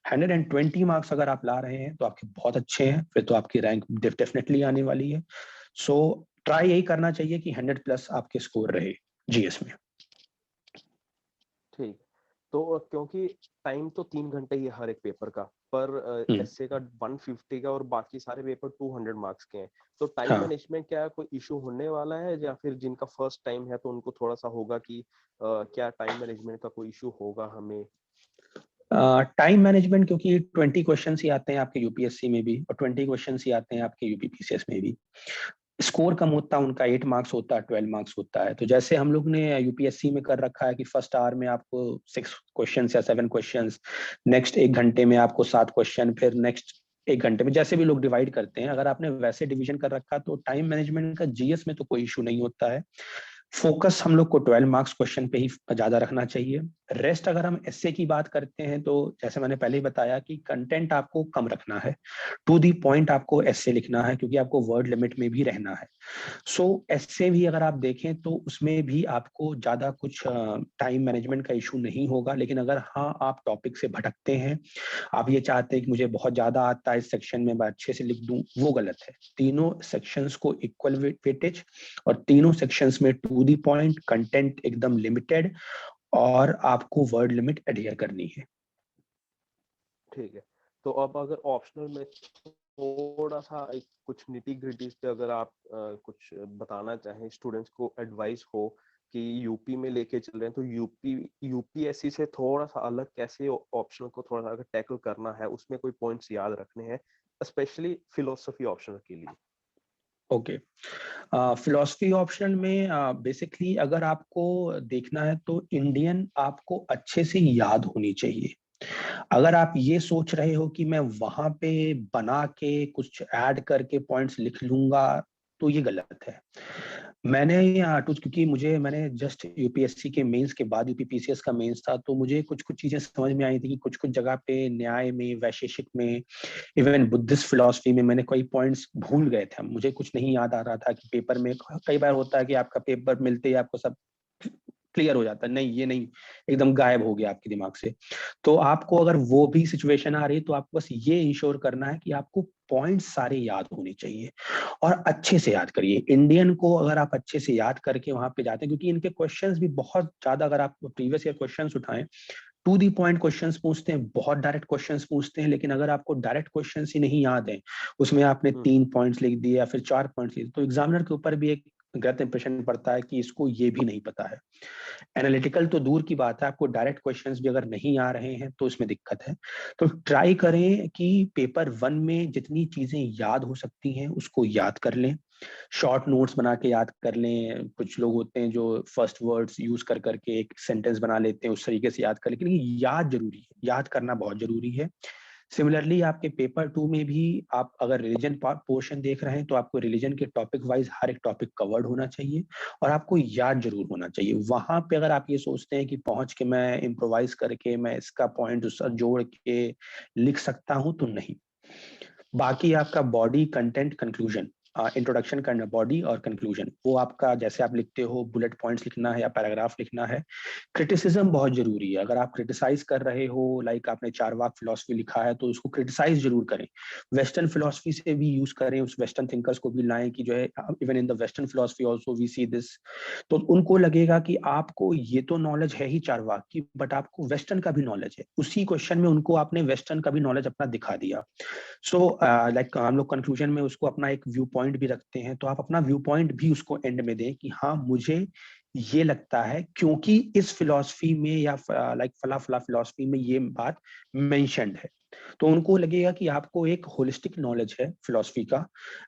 120 मार्क्स अगर आप ला रहे हैं तो आपके बहुत अच्छे हैं, फिर तो आपकी रैंक डेफिनेटली आने वाली है। सो ट्राई यही करना चाहिए कि 100 प्लस आपके स्कोर रहे जीएस में। ठीक। तो क्योंकि टाइम तो 3 घंटे ही है हर एक पेपर का, पर एसए का 150 का और बाकी सारे पेपर 200 मार्क्स के हैं, तो टाइम हाँ, मैनेजमेंट क्या कोई इशू होने वाला है, या फिर जिनका फर्स्ट टाइम है तो उनको थोड़ा सा होगा कि क्या टाइम मैनेजमेंट का कोई इशू होगा हमें? टाइम मैनेजमेंट, क्योंकि 20 क्वेश्चन ही आते हैं आपके यूपीएससी में भी और 20 क्वेश्चन ही आते हैं आपके यूपीपीसीएस में भी। स्कोर कम होता है उनका, 8 मार्क्स होता है, 12 मार्क्स होता है। तो जैसे हम लोग ने यूपीएससी में कर रखा है कि फर्स्ट आवर में आपको 6 क्वेश्चन या 7 क्वेश्चन, नेक्स्ट 1 घंटे में आपको 7 क्वेश्चन, फिर नेक्स्ट 1 घंटे में, जैसे भी लोग डिवाइड करते हैं, अगर आपने वैसे डिवीजन कर रखा तो टाइम मैनेजमेंट का जीएस में तो कोई इशू नहीं होता है। फोकस हम लोग को 12 मार्क्स क्वेश्चन पे ही ज्यादा रखना चाहिए। रेस्ट अगर हम एसए की बात करते हैं तो जैसे मैंने पहले ही बताया कि कंटेंट आपको कम रखना है, टू दी पॉइंट आपको एसए लिखना है, क्योंकि आपको वर्ड लिमिट में भी रहना है। सो एसए भी अगर आप देखें तो उसमें भी आपको ज्यादा कुछ टाइम मैनेजमेंट का इशू नहीं होगा। लेकिन अगर हाँ आप टॉपिक से भटकते हैं, आप ये चाहते हैं कि मुझे बहुत ज्यादा आता है इस सेक्शन में, मैं अच्छे से लिख दूं, वो गलत है। तीनों सेक्शंस को इक्वल वेटेज, और तीनों सेक्शंस में टू दी पॉइंट, कंटेंट एकदम लिमिटेड, और आपको वर्ड लिमिट एडहेयर करनी है। ठीक है। तो अब अगर ऑप्शनल में थोड़ा सा एक कुछ निटी ग्रिटी पे अगर आप कुछ बताना चाहें, स्टूडेंट्स को एडवाइस हो कि यूपी में लेके चल रहे हैं तो यूपीएससी से थोड़ा सा अलग कैसे ऑप्शनल को थोड़ा सा अगर टैकल करना है, उसमें कोई पॉइंट्स याद रखने हैं स्पेशली फिलोसफी ऑप्शनल के लिए? ओके, फिलोसफी ऑप्शनल में बेसिकली अगर आपको देखना है तो इंडियन आपको अच्छे से याद होनी चाहिए। अगर आप ये सोच रहे हो कि मैं वहां पे बना के कुछ ऐड करके पॉइंट्स लिख लूंगा, तो ये गलत है। मैंने क्योंकि मैंने जस्ट यूपीएससी के मेंस के बाद यूपीपीसीएस का मेंस था, तो मुझे कुछ कुछ चीजें समझ में आई थी कि कुछ कुछ जगह पे न्याय में, वैशेषिक में, इवन बुद्धिस्ट फिलॉसफी में मैंने कई पॉइंट्स भूल गए थे। मुझे कुछ नहीं याद आ रहा था कि पेपर में कई बार होता है कि आपका पेपर मिलते ही आपको सब क्लियर हो जाता है, नहीं ये नहीं, एकदम गायब हो गया आपके दिमाग से। तो आपको अगर वो भी सिचुएशन आ रही है तो आपको बस ये इंश्योर करना है कि आपको पॉइंट्स सारे याद होने चाहिए, और अच्छे से याद करिए। इंडियन को अगर आप अच्छे से याद करके वहां पे जाते हैं, क्योंकि इनके क्वेश्चंस भी बहुत ज्यादा, अगर आप प्रीवियस ईयर क्वेश्चंस उठाएं, टू दी पॉइंट क्वेश्चंस पूछते हैं, बहुत डायरेक्ट क्वेश्चंस पूछते हैं। लेकिन अगर आपको डायरेक्ट क्वेश्चंस ही नहीं याद है, उसमें आपने 3 पॉइंट्स लिख दिए या फिर 4 पॉइंट्स लिख दिए, तो एग्जामिनर के ऊपर भी एक गलत इंप्रेशन पड़ता है कि इसको ये भी नहीं पता है। एनालिटिकल तो दूर की बात है, आपको डायरेक्ट क्वेश्चंस भी अगर नहीं आ रहे हैं तो इसमें दिक्कत है। तो ट्राई करें कि पेपर 1 में जितनी चीजें याद हो सकती हैं उसको याद कर लें। शॉर्ट नोट्स बना के याद कर लें। कुछ लोग होते हैं जो फर्स्ट वर्ड्स यूज कर करके एक सेंटेंस बना लेते हैं, उस तरीके से याद कर, लेकिन ये याद जरूरी है, याद करना बहुत जरूरी है। सिमिलरली आपके पेपर 2 में भी आप अगर रिलीजन पोर्शन देख रहे हैं तो आपको रिलीजन के टॉपिक वाइज हर एक टॉपिक कवर्ड होना चाहिए और आपको याद जरूर होना चाहिए। वहां पे अगर आप ये सोचते हैं कि पहुंच के मैं इम्प्रोवाइज करके मैं इसका पॉइंट उसका जोड़ के लिख सकता हूं, तो नहीं। बाकी आपका बॉडी, कंटेंट, कंक्लूजन, इंट्रोडक्शन करना, बॉडी और कंक्लूजन, वो आपका जैसे आप लिखते हो बुलेट पॉइंट्स लिखना है या पैराग्राफ लिखना है। क्रिटिसिज्म बहुत जरूरी है। अगर आप क्रिटिसाइज कर रहे हो, लाइक आपने चारवाक फिलोसफी लिखा है तो उसको क्रिटिसाइज जरूर करें। वेस्टर्न फिलोसफी से भी यूज करें, उस वेस्टर्न थिंकर्स को भी लाएं कि जो है even in the western philosophy also we see this. तो उनको लगेगा कि आपको ये तो नॉलेज है ही चारवाक की, बट आपको वेस्टर्न का भी नॉलेज है। उसी क्वेश्चन में उनको आपने वेस्टर्न का भी नॉलेज अपना दिखा दिया। सो लाइक हम लोग कंक्लूजन में उसको अपना एक व्यू पॉइंट भी रखते हैं, तो आप अपना व्यू पॉइंट भी उसको एंड में दें कि हाँ मुझे ये लगता है क्योंकि इस फिलॉसफी में या लाइक फला फला फिलॉसफी में ये बात मेंशन्ड है। तो उनको लगेगा कि आपको एक होलिस्टिक नॉलेज है फिलॉसफी का,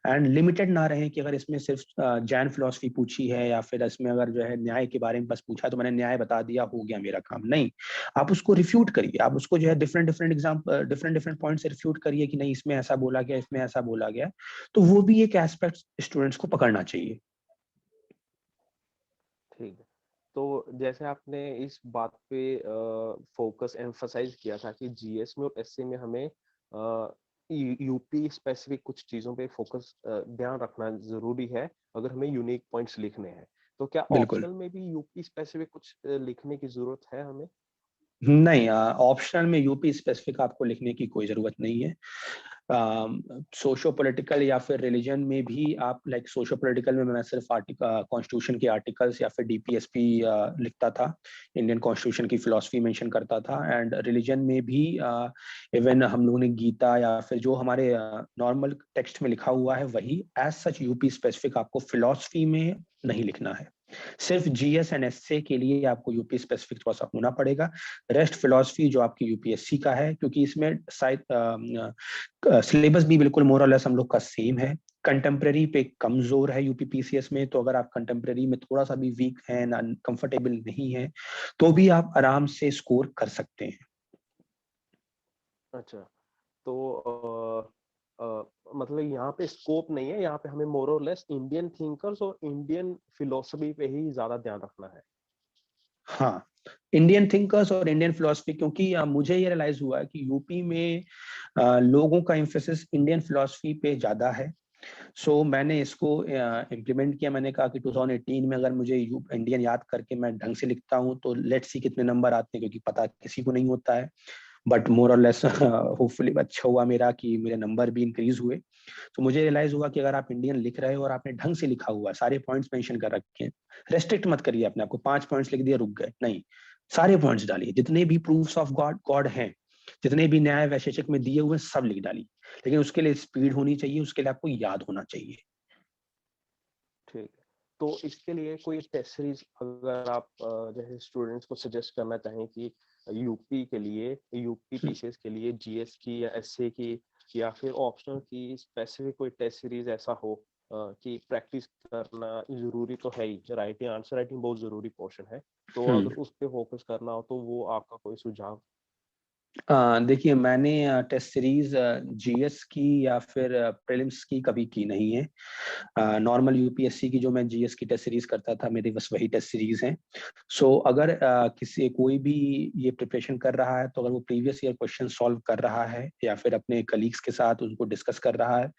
एंड लिमिटेड ना रहे कि अगर इसमें सिर्फ जैन फिलॉसफी पूछी है या फिर इसमें अगर जो है न्याय के बारे में बस पूछा तो मैंने न्याय बता दिया, हो गया मेरा काम। नहीं, आप उसको रिफ्यूट करिए, आप उसको जो है different different different different point से रिफ्यूट करिए कि नहीं इसमें ऐसा बोला गया, इसमें ऐसा बोला गया। तो वो भी एक एस्पेक्ट स्टूडेंट्स को पकड़ना चाहिए। ठीक है। तो जैसे आपने इस बात पे फोकस एम्फसाइज किया था कि जीएस में और एसए में हमें यूपी स्पेसिफिक कुछ चीजों पे फोकस ध्यान रखना जरूरी है अगर हमें यूनिक पॉइंट्स लिखने हैं, तो क्या बिल्कुल ऑप्शनल में भी यूपी स्पेसिफिक कुछ लिखने की जरूरत है हमें? नहीं, ऑप्शनल में यूपी स्पेसिफिक आपको लिखने की कोई जरूरत नहीं है। सोशो पॉलिटिकल या फिर रिलीजन में भी आप लाइक सोशो पॉलिटिकल में मैं सिर्फ कॉन्स्टिट्यूशन के आर्टिकल्स या फिर डीपीएसपी लिखता था, इंडियन कॉन्स्टिट्यूशन की फिलॉसफी मेंशन करता था। एंड रिलीजन में भी इवन हम लोगों ने गीता या फिर जो हमारे नॉर्मल टेक्स्ट में लिखा हुआ है वही, एज सच यूपी स्पेसिफिक आपको फिलॉसफी में नहीं लिखना है। सिर्फ जीएस एंड एसए के लिए आपको यूपी स्पेसिफिक थोड़ा सा होना पड़ेगा। रेस्ट फिलॉसफी जो आपकी यूपीएससी का है, क्योंकि इसमें शायद सिलेबस भी बिल्कुल मोर और लेस हम लोग का सेम है। कंटेम्प्रेरी पे कमजोर है यूपीपीसीएस में, तो अगर आप कंटेम्प्रेरी में थोड़ा सा भी वीक है ना, कंफर्टेबल नहीं है, तो भी आप आराम से स्कोर कर सकते हैं। अच्छा, तो मतलब यहाँ पे स्कोप नहीं है, यहाँ पे हमें मोर और लेस इंडियन थिंकर्स और इंडियन फिलोसफी पे ही ज्यादा ध्यान रखना है। हाँ, इंडियन थिंकर्स और इंडियन फिलोसफी, क्योंकि मुझे ये रियलाइज हुआ है कि यूपी में लोगों का एम्फेसिस इंडियन फिलोसफी पे ज्यादा है। सो मैंने इसको इम्प्लीमेंट किया। मैंने कहा कि 2018 में अगर मुझे इंडियन याद करके मैं ढंग से लिखता हूँ तो लेट्स सी कितने नंबर आते हैं, क्योंकि पता किसी को नहीं होता है। बट मोर और लेस होपफुली अच्छा हुआ मेरा कि मेरे नंबर भी इंक्रीज हुए। तो मुझे रियलाइज हुआ कि अगर आप इंडियन लिख रहे हो और आपने ढंग से लिखा हुआ है, सारे पॉइंट्स मेंशन कर रखे हैं, रेस्ट्रिक्ट मत करिए अपने आपको 5 पॉइंट्स लिख दिए रुक गए, नहीं, सारे पॉइंट्स डालिए, जितने भी प्रूफ्स ऑफ गॉड गॉड हैं, जितने भी न्याय वैशेषिक में दिए हुए सब लिख डालिए। लेकिन उसके लिए स्पीड होनी चाहिए, उसके लिए आपको याद होना चाहिए। ठीक है। तो इसके लिए कोई टेस्ट सीरीज अगर आप जैसे स्टूडेंट्स को सजेस्ट करना चाहें कि यूपी के लिए, यूपी पीसीएस के लिए जीएस की या एसए की या फिर ऑप्शनल की स्पेसिफिक कोई टेस्ट सीरीज ऐसा हो कि प्रैक्टिस करना जरूरी तो है ही, राइटिंग आंसर राइटिंग बहुत जरूरी पोर्शन है, तो हम्म। अगर उस पे फोकस करना हो तो वो आपका कोई सुझाव? देखिए, मैंने टेस्ट सीरीज जीएस की या फिर प्रीलिम्स की कभी की नहीं है। नॉर्मल यूपीएससी की जो मैं जीएस की टेस्ट सीरीज करता था, मेरी बस वही टेस्ट सीरीज हैं। सो अगर किसी कोई भी ये प्रिपरेशन कर रहा है, तो अगर वो प्रीवियस ईयर क्वेश्चन सॉल्व कर रहा है या फिर अपने कलीग्स के साथ उनको डिस्कस कर रहा है,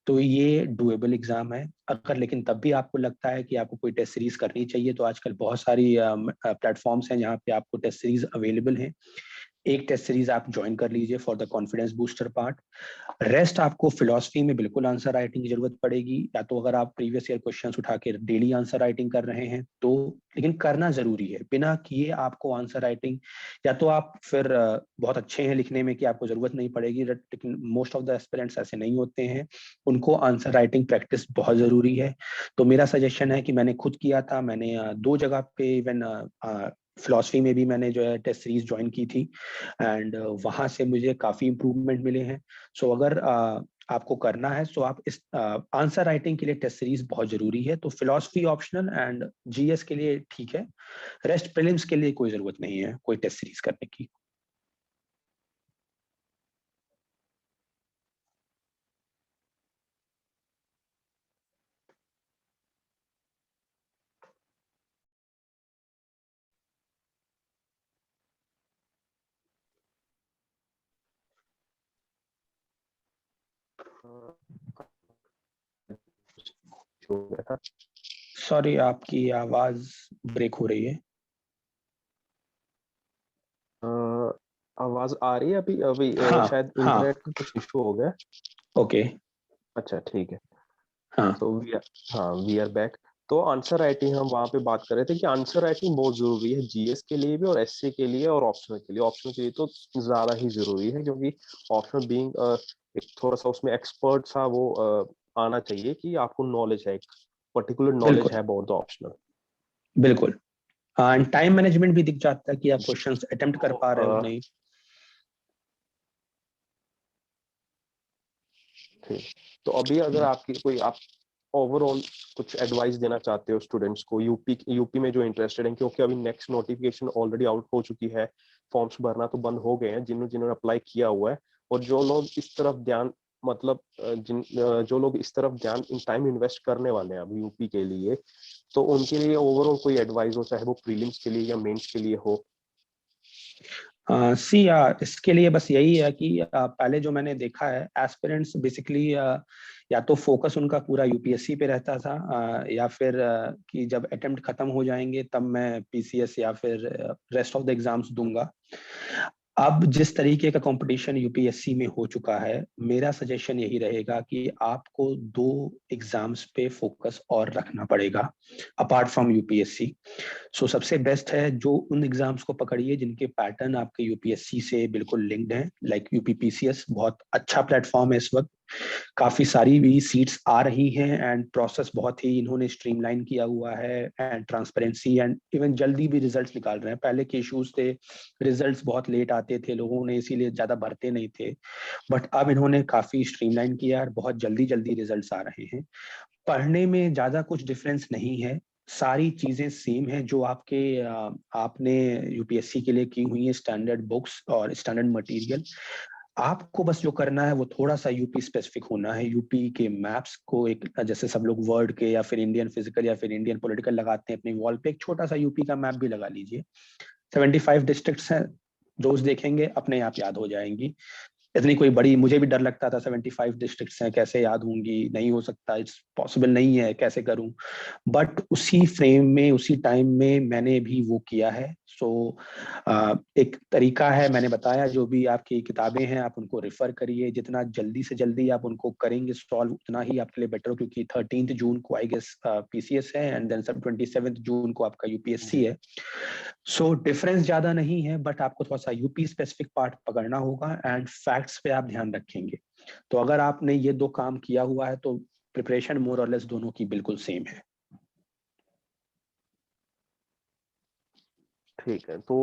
तो ये डुएबल एग्जाम है। अगर लेकिन तब भी आपको लगता है कि आपको कोई टेस्ट सीरीज करनी चाहिए, तो आजकल बहुत सारी प्लेटफॉर्म्स हैं जहाँ पे आपको टेस्ट सीरीज अवेलेबल हैं। एक टेस्ट सीरीज आप ज्वाइन कर लीजिए for the confidence booster part. Rest आपको फिलोसफी में बिल्कुल आंसर राइटिंग की जरूरत पड़ेगी, या तो अगर आप प्रीवियस ईयर क्वेश्चंस उठा के डेली आंसर राइटिंग कर रहे हैं तो, लेकिन करना जरूरी है। बिना किए आपको आंसर राइटिंग, या तो आप फिर बहुत अच्छे हैं लिखने में कि आपको जरूरत नहीं पड़ेगी, लेकिन मोस्ट ऑफ द एस्पिरेंट्स ऐसे नहीं होते हैं, उनको आंसर राइटिंग प्रैक्टिस बहुत जरूरी है। तो मेरा सजेशन है कि मैंने खुद किया था, मैंने 2 जगह पे इवन फिलोसफी में भी मैंने जो है टेस्ट सीरीज ज्वाइन की थी, एंड वहां से मुझे काफी इम्प्रूवमेंट मिले हैं। सो अगर आपको करना है, सो आप इस आंसर राइटिंग के लिए टेस्ट सीरीज बहुत जरूरी है। तो फिलोसफी ऑप्शनल एंड जीएस के लिए ठीक है, रेस्ट प्रीलिम्स के लिए कोई जरूरत नहीं है कोई टेस्ट सीरीज करने की। सॉरी, आपकी आवाज ब्रेक हो रही है। आवाज आ रही है अभी अभी हाँ शायद हाँ, इंटरनेट का कुछ इशू हो गया। ओके। अच्छा ठीक है। हाँ तो वी आर बैक। तो आंसर राइटिंग हम वहां पे बात कर रहे थे कि आंसर राइटिंग बहुत जरूरी है जीएस के लिए भी और एससी के लिए और ऑप्शनल के लिए। ऑप्शनल के लिए तो ज्यादा ही जरूरी है क्योंकि ऑप्शनल बीइंग एक थोड़ा सा उसमें एक्सपर्ट सा वो आना चाहिए कि आपको नॉलेज है, एक पर्टिकुलर नॉलेज है बिल्कुल अबाउट द ऑप्शनल। बिल्कुल। एंड टाइम मैनेजमेंट भी दिख जाता है कि आप क्वेश्चंस अटेम्प्ट कर पा रहे हो नहीं। ठीक। तो अभी अगर आपकी कोई आप ओवरऑल कुछ एडवाइस देना चाहते हो स्टूडेंट्स को यूपी में जो इंटरेस्टेड हैं, क्योंकि अभी नेक्स्ट नोटिफिकेशन ऑलरेडी आउट हो चुकी है, फॉर्म्स भरना तो बंद हो गए हैं जिन्होंने अप्लाई किया हुआ है। और जो लोग इस तरफ ध्यान मतलब जो लोग इस तरफ ध्यान इन टाइम इन्वेस्ट करने वाले हैं अभी यूपी के लिए, तो उनके लिए ओवरऑल कोई एडवाइस हो, चाहे वो प्रीलिम्स के लिए या मेंस के लिए हो। सी इसके लिए बस यही है कि पहले जो मैंने देखा है एस्पिरेंट्स बेसिकली या तो फोकस उनका पूरा यूपीएससी पे रहता था, या फिर कि जब अटेम्प्ट खत्म हो जाएंगे तब मैं पीसीएस या फिर रेस्ट ऑफ द एग्जाम्स दूंगा। अब जिस तरीके का कंपटीशन यूपीएससी में हो चुका है, मेरा सजेशन यही रहेगा कि आपको 2 एग्जाम्स पे फोकस और रखना पड़ेगा अपार्ट फ्रॉम यूपीएससी। सो सबसे बेस्ट है जो उन एग्जाम्स को पकड़िए जिनके पैटर्न आपके यूपीएससी से बिल्कुल लिंक्ड हैं, लाइक यूपीपीसीएस बहुत अच्छा प्लेटफॉर्म है इस वक्त। काफी सारी भी सीट्स आ रही हैं एंड प्रोसेस बहुत ही इन्होंने स्ट्रीमलाइन किया हुआ है एंड ट्रांसपेरेंसी एंड इवन जल्दी भी रिजल्ट्स निकाल रहे हैं। पहले के इश्यूज थे, रिजल्ट्स बहुत लेट आते थे, लोगों ने इसीलिए ज्यादा भरते नहीं थे, बट अब इन्होंने काफी स्ट्रीमलाइन किया और बहुत जल्दी जल्दी रिजल्ट्स आ रहे हैं। पढ़ने में ज्यादा कुछ डिफरेंस नहीं है, सारी चीजें सेम है जो आपने यूपीएससी के लिए की हुई है, स्टैंडर्ड बुक्स और स्टैंडर्ड मटेरियल। आपको बस जो करना है वो थोड़ा सा यूपी स्पेसिफिक होना है। यूपी के मैप्स को एक, जैसे सब लोग वर्ल्ड के या फिर इंडियन फिजिकल या फिर इंडियन पॉलिटिकल लगाते हैं अपनी वॉल पे, एक छोटा सा यूपी का मैप भी लगा लीजिए। 75 डिस्ट्रिक्ट्स हैं, रोज देखेंगे अपने आप याद हो जाएंगी। इतनी कोई बड़ी, मुझे भी डर लगता था 75 डिस्ट्रिक्ट्स हैं कैसे याद होंगी, नहीं हो सकता, इट्स पॉसिबल नहीं है, कैसे करूं। बट उसी फ्रेम में उसी टाइम में मैंने भी वो किया है। सो एक तरीका है, मैंने बताया, जो भी आपकी किताबें हैं आप उनको रेफर करिए, जितना जल्दी से जल्दी आप उनको करेंगे सॉल्व उतना ही आपके लिए बेटर हो, क्योंकि 13 जून को आई गेस पीसीएस है एंड देन सब 27 जून को आपका यूपीएससी जी। है। सो डिफरेंस ज्यादा नहीं है, बट आपको थोड़ा सा यूपी स्पेसिफिक पार्ट पकड़ना होगा एंड फैक्ट्स पे आप ध्यान रखेंगे। तो अगर आपने ये 2 काम किया हुआ है तो प्रिपरेशन मोर और लेस दोनों की बिल्कुल सेम है। ठीक है। तो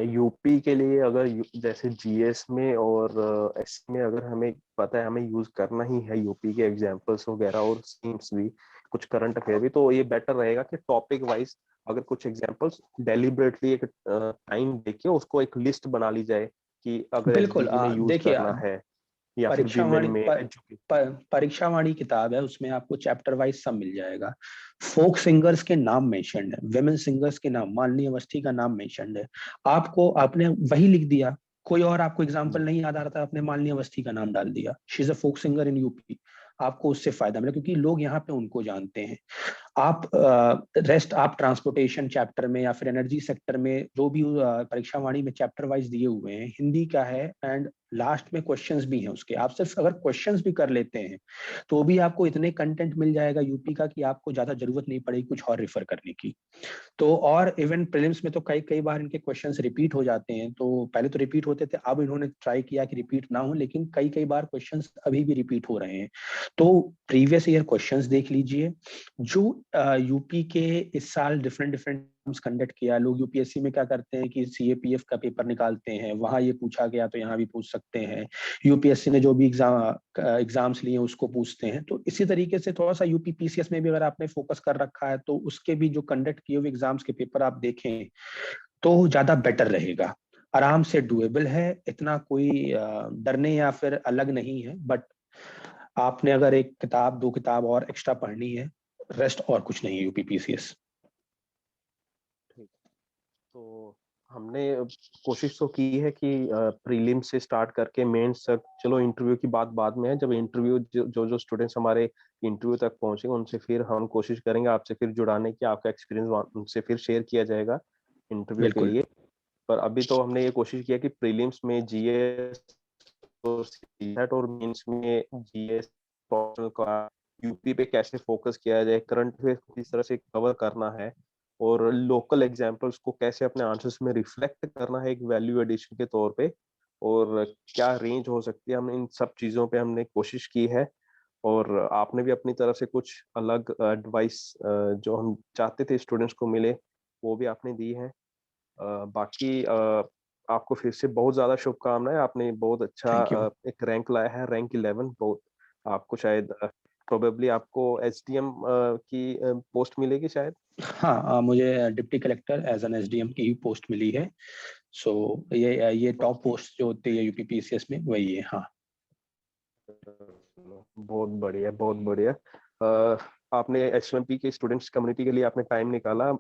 यूपी के लिए अगर जैसे जीएस में और एस में अगर हमें पता है हमें यूज करना ही है यूपी के एग्जांपल्स वगैरह और स्कीम्स भी, कुछ करंट अफेयर भी, तो ये बेटर रहेगा कि टॉपिक वाइज अगर कुछ एग्जांपल्स डेलिबरेटली एक टाइम देके उसको एक लिस्ट बना ली जाए कि अगर बिल्कुल एसडीजी में यूज देखिए, करना है या फिर परीक्षा विमेन वाणी में प, एजुकेशन। प, परीक्षा वाणी किताब है, उसमें आपको चैप्टर वाइज सब मिल जाएगा। फोक सिंगर्स के नाम मेंशन्ड है, विमेन सिंगर्स के नाम, मालनी अवस्थी का नाम मेंशन्ड है। आपको आपने वही लिख दिया, कोई और आपको एग्जाम्पल नहीं याद आ रहा था, आपने मालनी अवस्थी का नाम डाल दिया, she is a folk singer in UP. आपको उससे फायदा मिला क्योंकि लोग यहाँ पे उनको जानते हैं। आप रेस्ट आप ट्रांसपोर्टेशन चैप्टर में या फिर एनर्जी सेक्टर में जो भी परीक्षा वाणी में चैप्टर वाइज दिए हुए हैं, हिंदी का है एंड लास्ट में क्वेश्चंस भी हैं उसके, आप सिर्फ अगर क्वेश्चंस भी कर लेते हैं तो भी आपको इतने कंटेंट मिल जाएगा यूपी का कि आपको ज्यादा जरूरत नहीं पड़ेगी कुछ और रेफर करने की। तो और इवन प्रीलिम्स में तो कई कई बार इनके क्वेश्चंस रिपीट हो जाते हैं, तो पहले तो रिपीट होते थे, अब इन्होंने ट्राई किया कि रिपीट ना हो, लेकिन कई कई बार क्वेश्चंस अभी भी रिपीट हो रहे हैं। तो प्रीवियस ईयर क्वेश्चंस देख लीजिए, जो यूपी के इस साल डिफरेंट कंडक्ट किया। लोग यूपीएससी में क्या करते हैं कि सीएपीएफ का पेपर निकालते हैं, वहां ये पूछा गया तो यहाँ भी पूछ सकते हैं। यूपीएससी ने जो भी एग्जाम्स लिए उसको पूछते हैं। तो इसी तरीके से थोड़ा सा यूपी पीसीएस में भी अगर आपने फोकस कर रखा है तो उसके भी जो कंडक्ट किए हुए एग्जाम्स के पेपर आप देखें तो ज्यादा बेटर रहेगा। आराम से डुएबल है, इतना कोई डरने या फिर अलग नहीं है। बट आपने अगर एक किताब 2 किताब और एक्स्ट्रा पढ़नी है, रेस्ट और कुछ नहीं है यूपी पीसीएस। ठीक। तो हमने कोशिश तो की है कि प्रीलिम से स्टार्ट करके मेंस तक, चलो इंटरव्यू की बात बाद में है। जब इंटरव्यू जो स्टूडेंट्स हमारे इंटरव्यू तक पहुंचेंगे उनसे फिर हम कोशिश करेंगे आपसे फिर जुड़ाने की, आपका एक्सपीरियंस उनसे फिर शेयर किया जाएगा इंटरव्यू के बिल्कुल। लिए। पर अभी तो हमने ये कोशिश किया कि प्रीलिम्स में जीएस और सीटेट और मेंस में जीएस का यूपी पे कैसे फोकस किया जाए, करंट अफेयर किस तरह से कवर करना है, और लोकल एग्जांपल्स को कैसे अपने आंसर्स में रिफ्लेक्ट करना है एक वैल्यू एडिशन के तौर पे, और क्या रेंज हो सकती है। हमने इन सब चीजों पे हमने कोशिश की है। और आपने भी अपनी तरफ से कुछ अलग एडवाइस जो हम चाहते थे स्टूडेंट्स को मिले वो भी आपने दी है। बाकी आपको फिर से बहुत ज्यादा शुभकामनाएं। आपने बहुत अच्छा थैंक यू। एक रैंक लाया है, रैंक 11। बहुत आपको शायद प्रोबेबली आपको एसडीएम की पोस्ट मिलेगी शायद। हाँ, मुझे deputy collector as an SDM की ही पोस्ट मिली है। सो ये टॉप पोस्ट जो होती है यूपी पीसीएस में वही है। हाँ। बहुत बढ़िया, बहुत बढ़िया। आपने एचएमपी के स्टूडेंट्स कम्युनिटी के लिए आपने टाइम निकाला।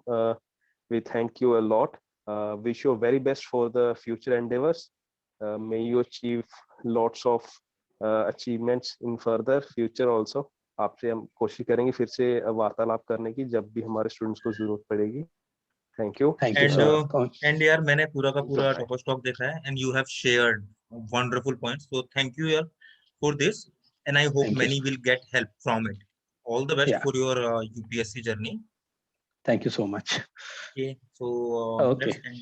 We thank you a lot. Wish you very best for the future endeavours. May you achieve lots of achievements in further future also. आपसे हम कोशिश करेंगे फिर से वार्तालाप करने की जब भी हमारे स्टूडेंट्स को जरूरत पड़ेगी। Thank you. Thank you and sir. And यार मैंने पूरा का पूरा टॉपर स्टॉक देखा है and you have shared wonderful points, so thank you यार for this and I hope thank you. many will get help from it. All the best या, for your UPSC journey. Thank you so much. Okay, so okay. let's end